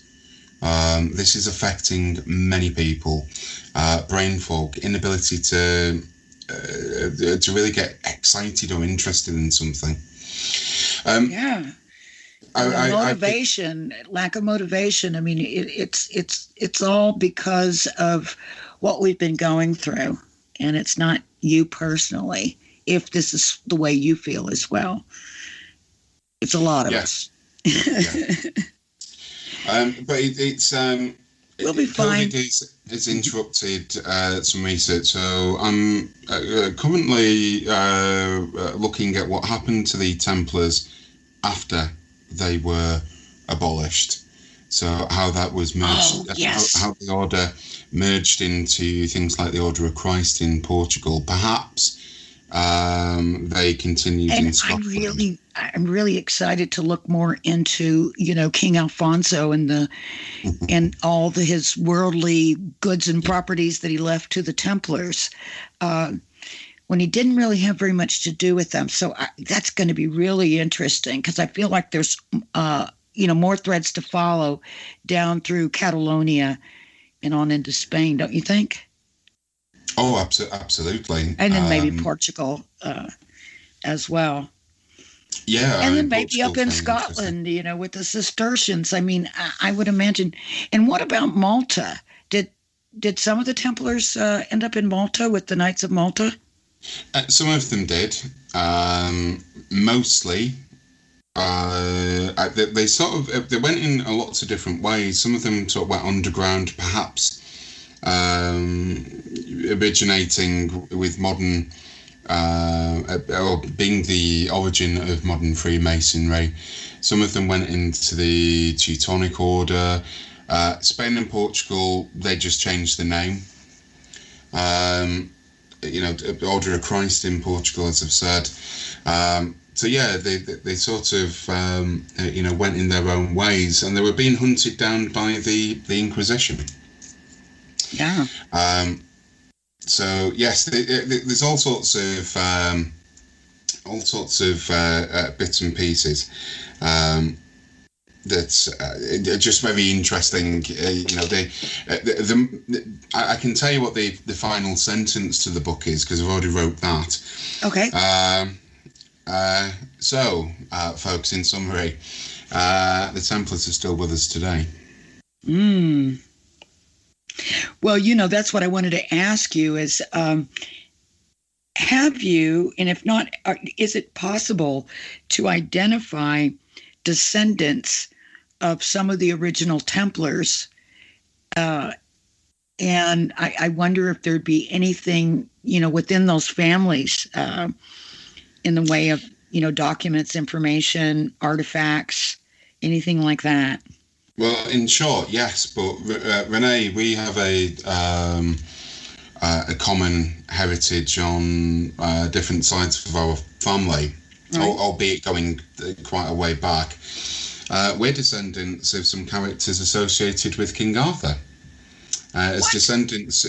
This is affecting many people. Brain fog, inability to really get excited or interested in something. Motivation, lack of motivation. I mean, it's all because of what we've been going through, and it's not you personally. If this is the way you feel as well, it's a lot of us. But it's we'll be fine. COVID has interrupted some research, so I'm currently looking at what happened to the Templars after they were abolished. So how that was merged, how the order merged into things like the Order of Christ in Portugal. Perhaps they continued in Scotland. I'm really excited to look more into, King Alfonso and and all his worldly goods and properties that he left to the Templars, when he didn't really have very much to do with them. So that's going to be really interesting, because I feel like there's more threads to follow down through Catalonia and on into Spain, don't you think? Oh, absolutely. And then maybe Portugal as well. Yeah. And then maybe up in Scotland, with the Cistercians. I mean, I would imagine. And what about Malta? Did some of the Templars end up in Malta with the Knights of Malta? Some of them did. Mostly they sort of they went in lots of different ways. Some of them sort of went underground, perhaps originating with modern, or being the origin of modern Freemasonry. Some of them went into the Teutonic Order. Spain and Portugal, they just changed the name. Order of Christ in Portugal, as I've said. So yeah, they sort of went in their own ways, and they were being hunted down by the Inquisition. Yeah. So yes, there's all sorts of bits and pieces that's just very interesting. I can tell you what the final sentence to the book is, because I've already wrote that. Okay. So, folks, in summary, the Templars are still with us today. Well, that's what I wanted to ask you is, have you, and if not, is it possible to identify descendants of some of the original Templars? And I wonder if there'd be anything, within those families in the way of, documents, information, artifacts, anything like that. Well, in short, yes, but Renee, we have a common heritage on different sides of our family, right, albeit going quite a way back. We're descendants of some characters associated with King Arthur. As descendants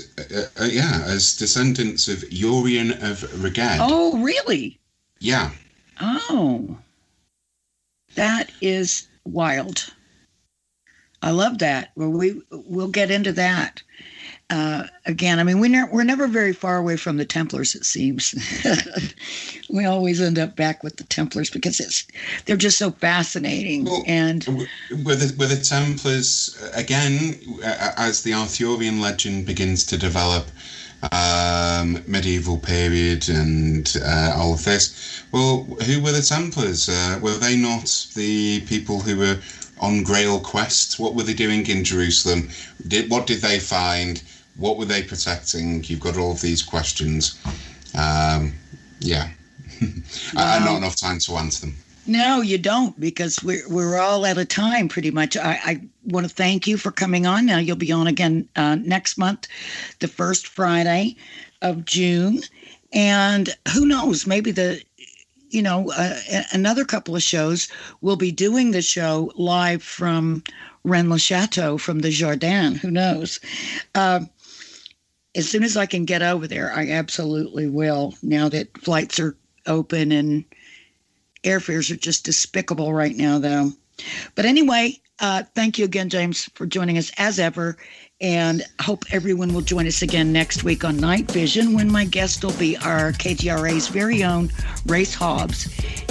of Urien of Reged. Oh, really? Yeah. Oh, that is wild. I love that. Well, we'll get into that again. I mean, we're never very far away from the Templars, it seems. We always end up back with the Templars because they're just so fascinating. Well, and with the Templars again, as the Arthurian legend begins to develop, medieval period and all of this. Well, who were the Templars? Were they not the people who were on Grail quests? What were they doing in Jerusalem? What did they find? What were they protecting? You've got all of these questions. Yeah. Wow. Not enough time to answer them. No, you don't, because we're all out of time pretty much. I want to thank you for coming on. Now you'll be on again next month, the first Friday of June. And who knows, maybe another couple of shows, we'll be doing the show live from Rennes-le-Château, from the Jardin. Who knows? As soon as I can get over there, I absolutely will, now that flights are open, and airfares are just despicable right now, though. But anyway, thank you again, James, for joining us as ever. And hope everyone will join us again next week on Night Vision, when my guest will be our KGRA's very own Race Hobbs.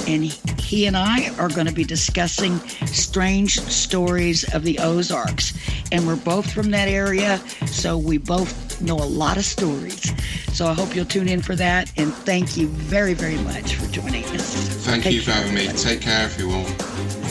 And he and I are going to be discussing strange stories of the Ozarks. And we're both from that area, so we both know a lot of stories. So I hope you'll tune in for that. And thank you very, very much for joining us. Thank you for having me. Take care, everyone.